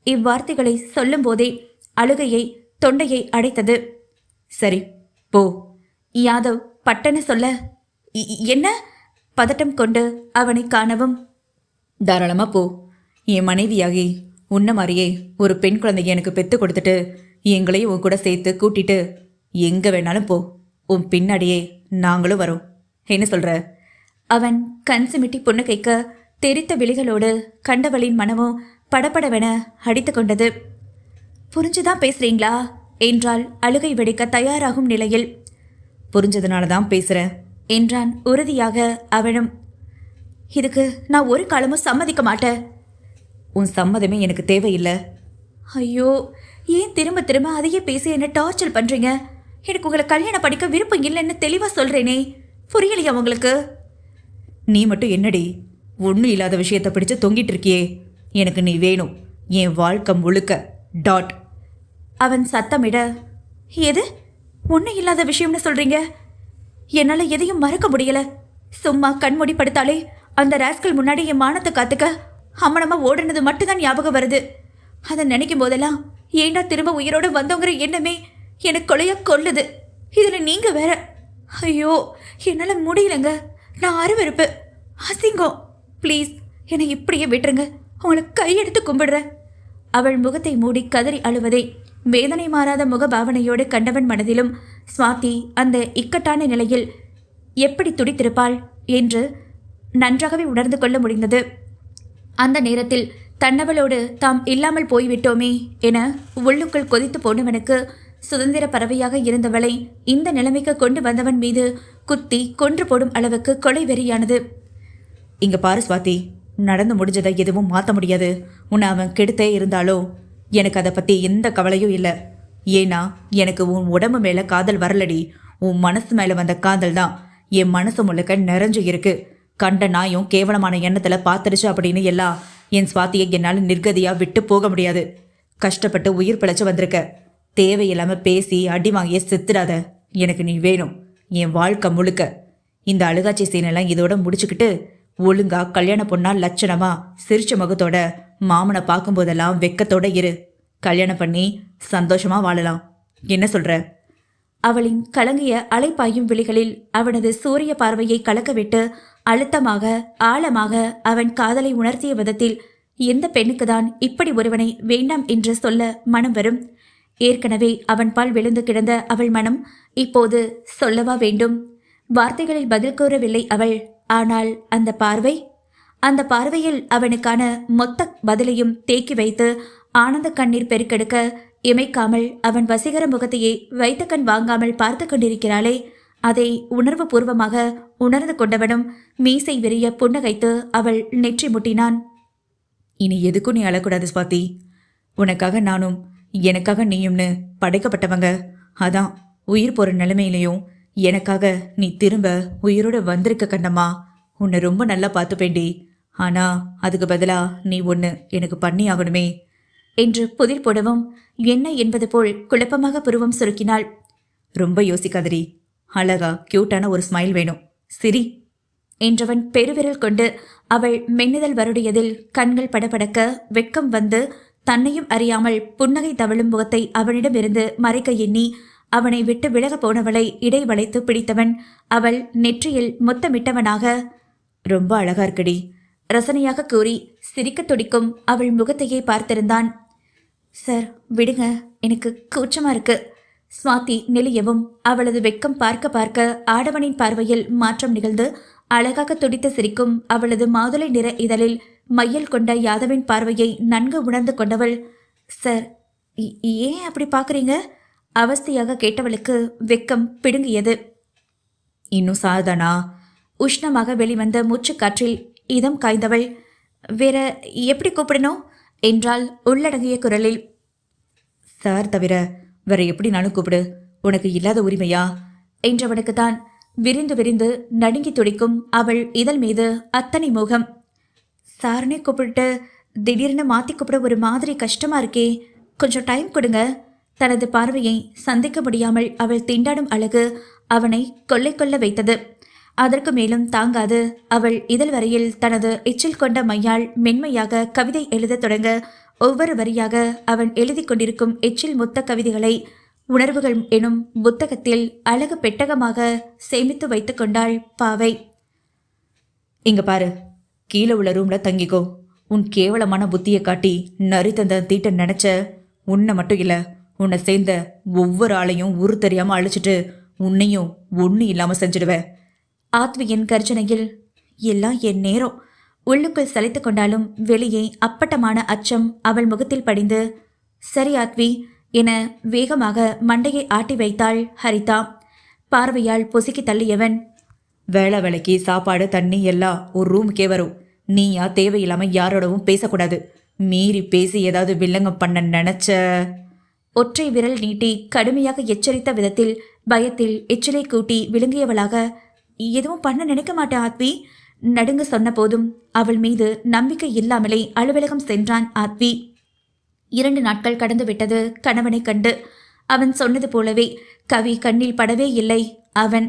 இவ்வார்த்தைகளை சொல்லும் போதே அழுகையை தொண்டையை அடைத்தது. சரி போ. யாதவ் பட்டன சொல்ல. என்ன? பதட்டம் கொண்டு அவனை காணவும். தாராளமாக போ. என் மனைவியாகி உன்ன மாதிரியே ஒரு பெண் குழந்தைய எனக்கு பெற்று கொடுத்துட்டு எங்களையும் உன் கூட சேர்த்து கூட்டிட்டு எங்கே வேணாலும் போ. உன் பின்னாடியே நாங்களும் வரோம். என்ன சொல்கிற? அவன் கண் சிமிட்டி புன்னகைக்க தெரித்த விழிகளோடு கண்டவளின் மனமோ படபடவென அடித்து கொண்டது. புரிஞ்சுதான் பேசுறீங்களா என்றால் அழுகை வெடிக்க தயாராகும் நிலையில். புரிஞ்சதுனால தான் பேசுகிறேன் என்றான் உறுதியாக அவனும். இதுக்கு நான் ஒரு காலமும் சம்மதிக்க மாட்டேன். உன் சம்மதமே எனக்கு தேவையில்லை. ஐயோ, ஏன் திரும்ப திரும்ப அதையே பேசி என்ன டார்ச்சர் பண்ணுறீங்க? எனக்கு உங்களை கல்யாணம் படிக்க விருப்பம் இல்லைன்னு தெளிவாக சொல்கிறேனே, புரியலையா உங்களுக்கு? நீ மட்டும் என்னடி ஒன்றும் இல்லாத விஷயத்தை பிடிச்சு தொங்கிட்டு இருக்கியே. எனக்கு நீ வேணும், என் வாழ்க்கை முழுக்க. டாட். அவன் சத்தமிட. எது ஒன்றும் இல்லாத விஷயம்னு சொல்கிறீங்க? என்னால் எதையும் மறக்க முடியல. சும்மா கண்மூடி படுத்தாலே அந்த ராஸ்கல் முன்னாடி என் மானத்தை காத்துக்க அம்மனமா ஓடுனது மட்டும்தான் ஞாபகம் வருது. அதை நினைக்கும் போதெல்லாம் ஏண்டா திரும்ப உயிரோடு வந்தோங்கிற எண்ணமே எனக்கு கொலைய கொல்லுது. இதில் நீங்கள் வேற. ஐயோ, என்னால் முடியலங்க. நான் அருவருப்பு, அசிங்கம். ப்ளீஸ் என்னை இப்படியே விட்டுருங்க. உங்களை கையெடுத்து கும்பிடுறேன். அவள் முகத்தை மூடி கதறி அழுவதை வேதனை மாறாத முகபாவனையோடு கண்டவன் மனதிலும் சுவாதி அந்த இக்கட்டான நிலையில் எப்படி துடித்திருப்பாள் என்று நன்றாகவே உணர்ந்து கொள்ள முடிந்தது. அந்த நேரத்தில் தன்னவளோடு தாம் இல்லாமல் போய்விட்டோமே என உள்ளுக்குள் கொதித்து போனவனுக்கு சுதந்திர பறவையாக இருந்தவளை இந்த நிலைமைக்கு கொண்டு வந்தவன் மீது குத்தி கொன்று போடும் அளவுக்கு கொலை வெறியானது. இங்க பாரு சுவாதி, நடந்து முடிஞ்சதை எதுவும் மாற்ற முடியாது. உன்னை அவன் கெடுத்தே இருந்தாலோ எனக்கு அதை பற்றி எந்த கவலையும் இல்லை. ஏன்னா எனக்கு உன் உடம்பு மேலே காதல் வரலடி, உன் மனசு மேலே வந்த காதல் தான் என் மனசு முழுக்க நிறைஞ்சு இருக்கு. கண்ட நாயும் கேவலமான எண்ணத்தில் பார்த்துடுச்சு அப்படின்னு எல்லாம் என் சுவாத்தியை என்னால் நிர்கதியாக விட்டு போக முடியாது. கஷ்டப்பட்டு உயிர் பிழைச்சு வந்திருக்க. தேவையில்லாமல் பேசி அடி வாங்கிய செத்துடாத. எனக்கு நீ வேணும் என் வாழ்க்கை முழுக்க. இந்த அழுகாட்சி சீனெல்லாம் இதோட முடிச்சுக்கிட்டு ஒழுங்கா கல்யாண பொண்ணா லட்சணமா சிரிச்ச முகத்தோட மாமனை பார்க்கும்போதெல்லாம் வெக்கத்தோட இரு. கல்யாணம் பண்ணி சந்தோஷமா வாழலாம். என்ன சொல்ற? அவளின் கலங்கிய அலைப்பாயும் விழிகளில் அவனது சூரிய பார்வையை கலக்கவிட்டு அழுத்தமாக ஆழமாக அவன் காதலை உணர்த்திய விதத்தில் எந்த பெண்ணுக்குதான் இப்படி ஒருவனை வேண்டாம் என்று சொல்ல மனம் வரும்? ஏற்கனவே அவன் பால் விழுந்து கிடந்த அவள் மனம் இப்போது சொல்லவா வேண்டும்? வார்த்தைகளில் பதில் கூறவில்லை அவள். ஆனால் அந்த பார்வையில் அவனுக்கான மொத்த பதிலையும் தேக்கி வைத்து ஆனந்த கண்ணீர் பெருக்கெடுக்க இமைக்காமல் அவன் வசீகர முகத்தையே வைத்த கண் வாங்காமல் பார்த்து கொண்டிருக்கிறாளே, அதை உணர்வு பூர்வமாக உணர்ந்து கொண்டவனும் மீசை விரிய புன்னகைத்து அவள் நெற்றி முட்டினான். இனி எதுக்கும் நீ அழக்கூடாது சுவாதி. உனக்காக நானும் எனக்காக நீயும்னு படைக்கப்பட்டவங்க. அதான் உயிர் போகிற நிலைமையிலையும் எனக்காக நீ திரும்ப உயிரோட வந்திருக்க கண்ணம்மா. உன்னை ரொம்ப நல்லா பார்த்துப்பேண்டி. ஆனால் அதுக்கு பதிலாக நீ ஒன்று எனக்கு பண்ணி ஆகணுமே என்று புதிர் போடவும் என்ன என்பது போல் குழப்பமாக புருவம் சுருக்கினாள். ரொம்ப யோசிக்காதடி. அழகா கியூட்டான ஒரு ஸ்மைல் வேணும். சிரி என்றவன் பெருவிரல் கொண்டு அவள் மென்னுதல் வருடையதில் கண்கள் படபடக்க வெட்கம் வந்து தன்னையும் அறியாமல் புன்னகை தவழும் முகத்தை அவனிடமிருந்து மறைக்க எண்ணி அவனை விட்டு விலக போனவளை இடை வளைத்து பிடித்தவன் அவள் நெற்றியில் முத்தமிட்டவனாக, ரொம்ப அழகா இருக்கடி ரசனையாக கூறி சிரிக்க துடிக்கும் அவள் முகத்தையே பார்த்திருந்தான். சார் விடுங்க, எனக்கு கூச்சமா இருக்கு. சுவாதி நெளியவும் அவளது வெட்கம் பார்க்க பார்க்க ஆடவனின் பார்வையில் மாற்றம் நிகழ்ந்து அழகாக துடித்து சிரிக்கும் அவளது மாதுளை நிற இதழில் மையல் கொண்ட யாதவின் பார்வையை நன்கு உணர்ந்து கொண்டவள், சார் ஏன் அப்படி பார்க்குறீங்க? அவஸ்தையாக கேட்டவளுக்கு வெட்கம் பிடுங்கியது. இன்னும் சாதானா? உஷ்ணமாக வெளிவந்த மூச்சுக்காற்றில் இதம் காய்ந்தவள், வேற எப்படி கூப்பிடணும் என்றால் உள்ளடங்கிய குரலில். சார் தவிர வேற எப்படினாலும் கூப்பிடு, உனக்கு இல்லாத உரிமையா என்றவனுக்குத்தான் விரிந்து விரிந்து நடுங்கி துடிக்கும் அவள் இதழ் மீது அத்தனை மோகம். சாரனே கூப்பிட்டு திடீர்னு மாற்றி கூப்பிட ஒரு மாதிரி கஷ்டமா இருக்கே, கொஞ்சம் டைம் கொடுங்க. தனது பார்வையை சந்திக்க முடியாமல் அவள் திண்டாடும் அழகு அவனை கொள்ளை கொள்ள வைத்தது. அதற்கு மேலும் தாங்காது அவள் இதழ் வரையில் தனது எச்சில் கொண்ட மையால் மென்மையாக கவிதை எழுத தொடங்க ஒவ்வொரு வரியாக அவன் எழுதி கொண்டிருக்கும் எச்சில் மொத்த கவிதைகளை உணர்வுகள் எனும் புத்தகத்தில் அழகு பெட்டகமாக சேமித்து வைத்து கொண்டாள் பாவை. இங்க பாரு, கீழே உள்ள ரூம்ல தங்கிக்கோ. உன் கேவலமான புத்தியை காட்டி நரி தந்த தீட்ட நினைச்ச உன்னை மட்டும் இல்லை, உன்னை சேர்ந்த ஒவ்வொரு ஆளையும் உரு தெரியாம அழிச்சிட்டு உன்னையும் ஒன்று இல்லாம செஞ்சிடுவேன். ஆத்வியின் கர்ஜனையில் எல்லாம் என் நேரம். உள்ளுக்குள் சலித்து கொண்டாலும் வெளியே அப்பட்டமான அச்சம் அவள் முகத்தில் படிந்து, சரி ஆத்வி என வேகமாக மண்டையை ஆட்டி வைத்தாள் ஹரிதா. பார்வையால் பொசுக்கி தள்ளியவன், வேளை வேலைக்கு சாப்பாடு தண்ணி எல்லாம் ஒரு ரூமுக்கே வரும். நீயா தேவையில்லாம யாரோடவும் பேசக்கூடாது. மீறி பேசி ஏதாவது வில்லங்கம் பண்ண நினைச்ச. ஒற்றை விரல் நீட்டி கடுமையாக எச்சரித்த விதத்தில் பயத்தில் எச்சிலை கூட்டி விழுங்கியவளாக, எதுவும் பண்ண நினைக்க மாட்டேன் ஆத்வி நடுங்க சொன்ன போதும் அவள் மீது நம்பிக்கை இல்லாமலே அலுவலகம் சென்றான் ஆத்வி. 2 நாட்கள் கடந்து விட்டது கணவனை கண்டு. அவன் சொன்னது போலவே கவி கண்ணில் படவே இல்லை. அவன்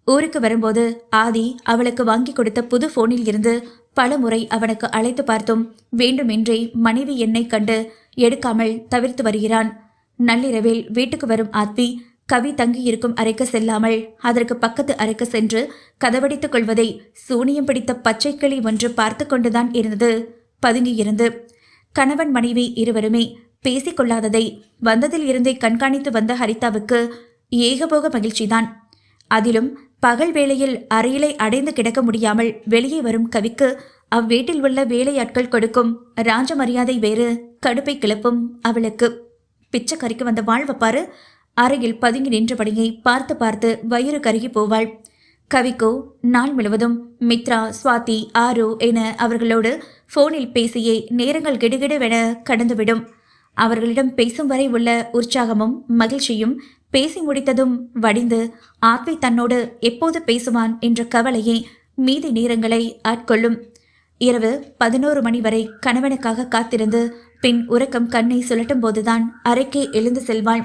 ஊருக்கு வரும்போது ஆதி அவளுக்கு வாங்கி கொடுத்த புது போனில் இருந்து பல முறை அவனுக்கு அழைத்து பார்த்தும் வேண்டுமென்றே மனைவி எண்ணை கண்டு எடுக்காமல் தவிர்த்து வருகிறான். நள்ளிரவில் வீட்டுக்கு வரும் ஆத்வி கவி தங்கியிருக்கும் அறைக்கு செல்லாமல் அதற்கு பக்கத்து அறைக்கு சென்று கதவடித்துக் கொள்வதை சூனியம் பிடித்த பச்சை கிளி ஒன்று பார்த்து கொண்டுதான் இருந்தது. பதுங்கியிருந்து கணவன் மனைவி இருவருமே பேசிக்கொள்ளாததை வந்ததில் இருந்தே கண்காணித்து வந்த ஹரிதாவுக்கு ஏகபோக மகிழ்ச்சிதான். அதிலும் பகல் வேளையில் அறையிலே அடைந்து கிடக்க முடியாமல் வெளியே வரும் கவிக்கு அவ்வீட்டில் உள்ள வேலையாட்கள் கொடுக்கும் ராஜ மரியாதை வேறு கடுப்பை கிளப்பும். அவளுக்கு பிச்சைக்கறிக்கு வந்த வாழ்வை பாரு. அறையில் பதுங்கி நின்றபடியை பார்த்து பார்த்து வயிறு கருகி போவாள். கவிக்கோ நாள் முழுவதும் மித்ரா, சுவாதி, ஆரு என அவர்களோடு போனில் பேசியே நேரங்கள் கிடுகிடுவென கடந்துவிடும். அவர்களிடம் பேசும் வரை உள்ள உற்சாகமும் மகிழ்ச்சியும் பேசி முடித்ததும் வடிந்து ஆத்வி தன்னோடு எப்போது பேசுவான் என்ற கவலையே மீதி நேரங்களை ஆட்கொள்ளும். இரவு 11 மணி வரை கணவனுக்காக காத்திருந்து பின் உறக்கம் கண்ணை சுழட்டும் போதுதான் அறைக்கே எழுந்து செல்வாள்.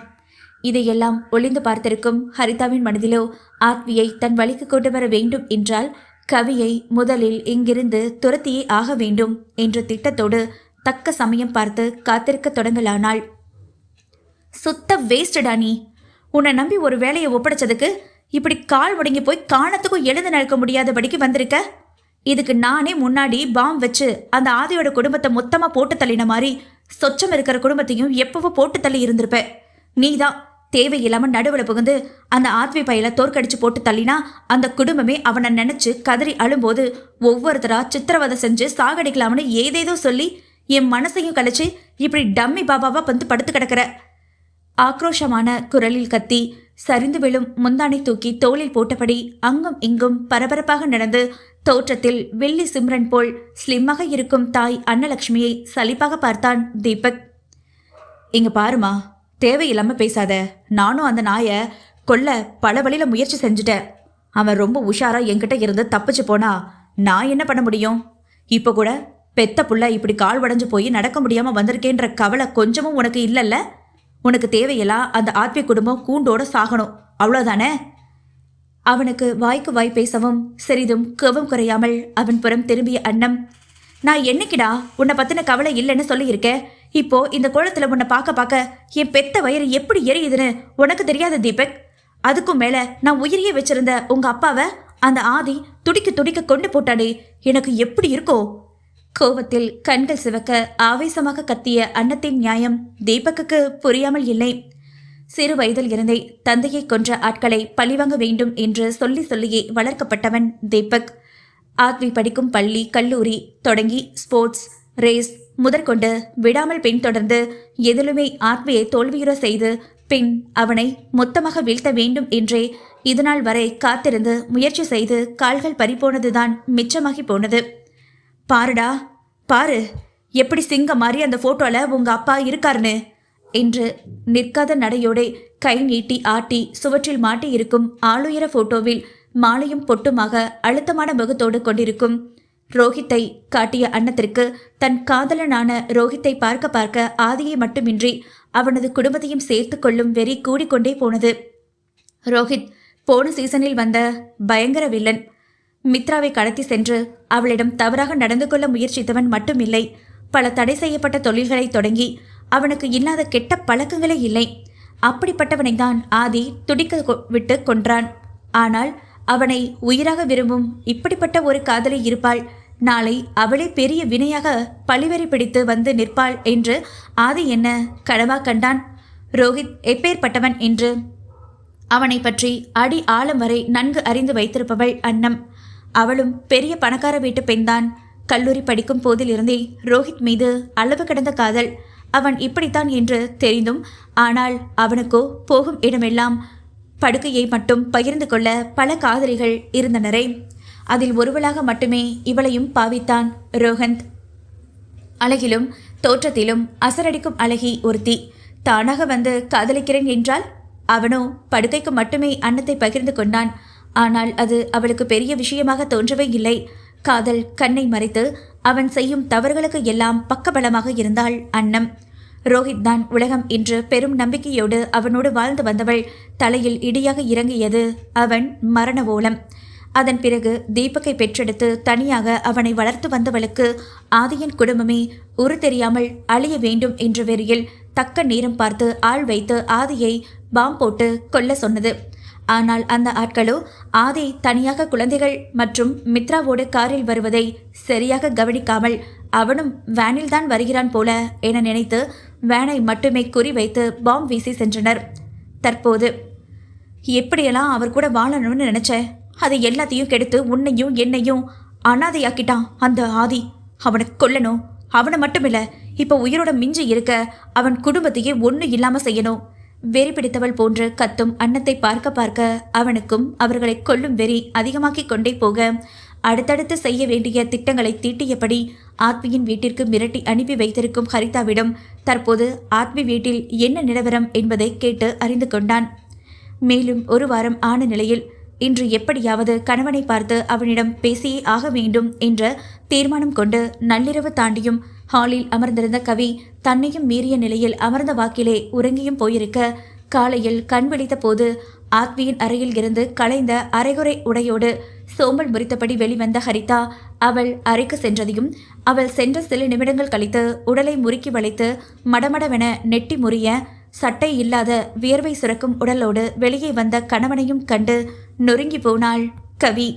இதையெல்லாம் ஒளிந்து பார்த்திருக்கும் ஹரிதாவின் மனதிலோ ஆத்வியை தன் வழிக்கு கொண்டு வர வேண்டும் என்றால் கவியை முதலில் இங்கிருந்து துரத்தியே ஆக வேண்டும் என்ற திட்டத்தோடு தக்க சமயம் பார்த்து காத்திருக்க தொடங்கலானாள். சுத்த வேஸ்டடா நீ. உன்னை நம்பி ஒரு வேலையை ஒப்படைச்சதுக்கு இப்படி கால் உடங்கி போய் காணத்துக்கும் எழுந்து நடக்க முடியாதபடிக்கு வந்திருக்க. இதுக்கு நானே முன்னாடி பாம் வச்சு அந்த ஆதியோட குடும்பத்தை மொத்தமா போட்டு தள்ளின மாதிரி சொச்சம் இருக்கிற குடும்பத்தையும் எப்பவோ போட்டு தள்ளி இருந்திருப்ப. நீதான் தேவையில்லாம நடுவில் புகுந்து அந்த ஆத்வி பையில தோற்கடிச்சு போட்டு தள்ளினா அந்த குடும்பமே அவனை நினைச்சு கதறி அழும்போது ஒவ்வொருத்தரா சித்திரவதை செஞ்சு சாகடிக்கலாம்னு ஏதேதோ சொல்லி என் மனசையும் கழிச்சு இப்படி டம்மி பாபாவா வந்து படுத்து கிடக்கிற. ஆக்ரோஷமான குரலில் கத்தி சரிந்து விழும் முந்தானை தூக்கி தோளில் போட்டபடி அங்கும் இங்கும் பரபரப்பாக நடந்து தோற்றத்தில் வெள்ளி சிம்ரன் போல் ஸ்லிம்மாக இருக்கும் தாய் அன்னலட்சுமியை சலிப்பாக பார்த்தான் தீபக். இங்க பாருமா, தேவையில்லாம பேசாத. நானும் அந்த நாயை கொல்ல பல வழியில முயற்சி செஞ்சுட்டேன். அவன் ரொம்ப உஷாரா என்கிட்ட இருந்து தப்பிச்சு போனா நான் என்ன பண்ண முடியும்? இப்போ கூட பெத்த புள்ள இப்படி கால் உடைஞ்சு போய் நடக்க முடியாம வந்திருக்கேன்ற கவலை கொஞ்சமும் உனக்கு இல்லைல்ல? உனக்கு தேவையெல்லாம் அந்த ஆத்மீய குடும்பம் கூண்டோட சாகணும், அவ்வளோதானே? அவனுக்கு வாய்க்கு வாய் பேசவும் சிறிதும் கோபம் குறையாமல் அவன் புறம் திரும்பிய அன்னம், நான் என்னைக்கிடா உன்னை பத்தின கவலை இல்லைன்னு சொல்லியிருக்கேன். இப்போ இந்த குளத்துல உன்னை பார்க்க என் பெத்த வயிறு எப்படி எரியுதுன்னு உனக்கு தெரியாத தீபக். அதுக்கும் மேல நான் உயிரியே வச்சிருந்த உங்க அப்பாவை அந்த ஆதி துடிக்க துடிக்க கொண்டு போட்டாடே, எனக்கு எப்படி இருக்கோ? கோபத்தில் கண்கள் சிவக்க ஆவேசமாக கத்திய அன்னத்தின் நியாயம் தீபக்குக்கு புரியாமல் இல்லை. சிறு வயதில் இருந்தே தந்தையை கொன்ற ஆட்களை பழிவாங்க வேண்டும் என்று சொல்லி சொல்லியே வளர்க்கப்பட்டவன் தீபக். ஆத்வி படிக்கும் பள்ளி கல்லூரி தொடங்கி ஸ்போர்ட்ஸ் ரேஸ் முதற்கொண்டு விடாமல் பின்தொடர்ந்து எதிலுமே ஆத்வியை தோல்வியுற செய்து பின் அவனை மொத்தமாக வீழ்த்த வேண்டும் என்றே இதுநாள் வரை காத்திருந்து முயற்சி செய்து கால்கள் பறிபோனதுதான் மிச்சமாகி போனது. பாருடா பாரு, எப்படி சிங்கம் மாதிரி அந்த போட்டோல உங்க அப்பா இருக்காருன்னு என்று நிற்காத நடையோடே கை நீட்டி ஆட்டி சுவற்றில் மாட்டி இருக்கும் ஆளுயர போட்டோவில் மாலையும் பொட்டுமாக அழுத்தமான முகத்தோடு கொண்டிருக்கும் ரோஹித்தை காட்டிய அன்னத்திற்கு தன் காதலனான ரோஹித்தை பார்க்க பார்க்க ஆதியை மட்டுமின்றி அவனது குடும்பத்தையும் சேர்த்து கொள்ளும் வெறி கூடிக்கொண்டே போனது. ரோஹித் போன சீசனில் வந்த பயங்கர வில்லன். மித்ராவை கடத்தி சென்று அவளிடம் தவறாக நடந்து கொள்ள முயற்சித்தவன் மட்டுமில்லை, பல தடை செய்யப்பட்ட தொழில்களை தொடங்கி அவனுக்கு இல்லாத கெட்ட பழக்கங்களே இல்லை. அப்படிப்பட்டவனை தான் ஆதி துடிக்க விட்டு கொன்றான். ஆனால் அவனை உயிராக விரும்பும் இப்படிப்பட்ட ஒரு காதலி இருப்பாள், நாளை அவளை பெரிய வினையாக பழிவெறி பிடித்து வந்து நிற்பாள் என்று ஆதி என்ன கனவா கண்டான்? ரோஹித் எப்பேற்பட்டவன் என்று அவனை பற்றி அடி ஆழம் வரை நன்கு அறிந்து வைத்திருப்பவள் அன்னம். அவளும் பெரிய பணக்கார வீட்டு பெண்தான். கல்லூரி படிக்கும் போதிலிருந்தே ரோஹித் மீது அளவு கடந்த காதல். அவன் இப்படித்தான் என்று தெரிந்தும் ஆனால் அவனுக்கோ போகும் இடமெல்லாம் படுக்கையை மட்டும் பகிர்ந்து கொள்ள பல காதலிகள் இருந்தனரே. அதில் ஒருவளாக மட்டுமே இவளையும் பாவித்தான் ரோஹந்த். அழகிலும் தோற்றத்திலும் அசரடிக்கும் அழகி ஒருத்தி. தானாக வந்து காதலிக்கிறேன் என்றால் அவனோ படுக்கைக்கு மட்டுமே அன்னத்தை பகிர்ந்து கொண்டான். ஆனால் அது அவளுக்கு பெரிய விஷயமாக தோன்றவே இல்லை. காதல் கண்ணை மறைத்து அவன் செய்யும் தவறுகளுக்கு எல்லாம் பக்கபலமாக இருந்தாள் அன்னம். ரோஹித் தான் உலகம் என்று பெரும் நம்பிக்கையோடு அவனோடு வாழ்ந்து வந்தவள் தலையில் இடியாக இறங்கியது அவன் மரண ஓலம். அதன் பிறகு தீபக்கை பெற்றெடுத்து தனியாக அவனை வளர்த்து வந்தவளுக்கு ஆதியின் குடும்பமே உரு தெரியாமல் அழிய வேண்டும் என்ற வெறியில் தக்க நேரம் பார்த்து ஆள் வைத்து ஆதியை பாம் போட்டு கொல்ல சொன்னது. ஆனால் அந்த ஆட்களோ ஆதி தனியாக குழந்தைகள் மற்றும் மித்ராவோடு காரில் வருவதை சரியாக கவனிக்காமல் அவனும் வேனில் தான் வருகிறான் போல என நினைத்து வேனை மட்டுமே குறிவைத்து பாம் வீசி சென்றனர். தற்போது எப்படியெல்லாம் அவர் கூட வாழணும்னு நினைச்ச, அதை எல்லாத்தையும் கெடுத்து உன்னையும் என்னையும் அனாதையாக்கிட்டான் அந்த ஆதி. அவனை கொல்லணும். அவனை மட்டுமில்ல, இப்போ உயிரோட மிஞ்சி இருக்க அவன் குடும்பத்தையே ஒன்றும் இல்லாம செய்யணும். வெறி பிடித்தவள் போன்று கத்தும் அன்னத்தை பார்க்க பார்க்க அவனுக்கும் அவர்களை கொல்லும் வெறி அதிகமாக்கிக் கொண்டே போக அடுத்தடுத்து செய்ய வேண்டிய திட்டங்களை தீட்டியபடி ஆத்மியின் வீட்டிற்கு மிரட்டி அனுப்பி வைத்திருக்கும் ஹரிதாவிடம் தற்போது ஆத்மி வீட்டில் என்ன நிலவரம் என்பதை கேட்டு அறிந்து கொண்டான். மேலும் ஒரு வாரம் ஆன நிலையில் இன்று எப்படியாவது கணவனை பார்த்து அவனிடம் பேசியே ஆக வேண்டும் என்ற தீர்மானம் கொண்டு நள்ளிரவு தாண்டியும் ஹாலில் அமர்ந்திருந்த கவி தன்னையும் மீறிய நிலையில் அமர்ந்த வாக்கிலே உறங்கியும் போயிருக்க காலையில் கண் விழித்த போது ஆத்மியின் அறையில் இருந்து களைந்த அரைகுறை உடையோடு சோம்பல் முறித்தபடி வெளிவந்த ஹரிதா அவள் அறைக்கு சென்றதையும் அவள் சென்ற சில நிமிடங்கள் கழித்து உடலை முறுக்கி வளைத்து மடமடவென நெட்டி முறிய சட்டை இல்லாத வியர்வை சுரக்கும் உடலோடு வெளியே வந்த கணவனையும் கண்டு நொறுங்கி போனாள் கவி.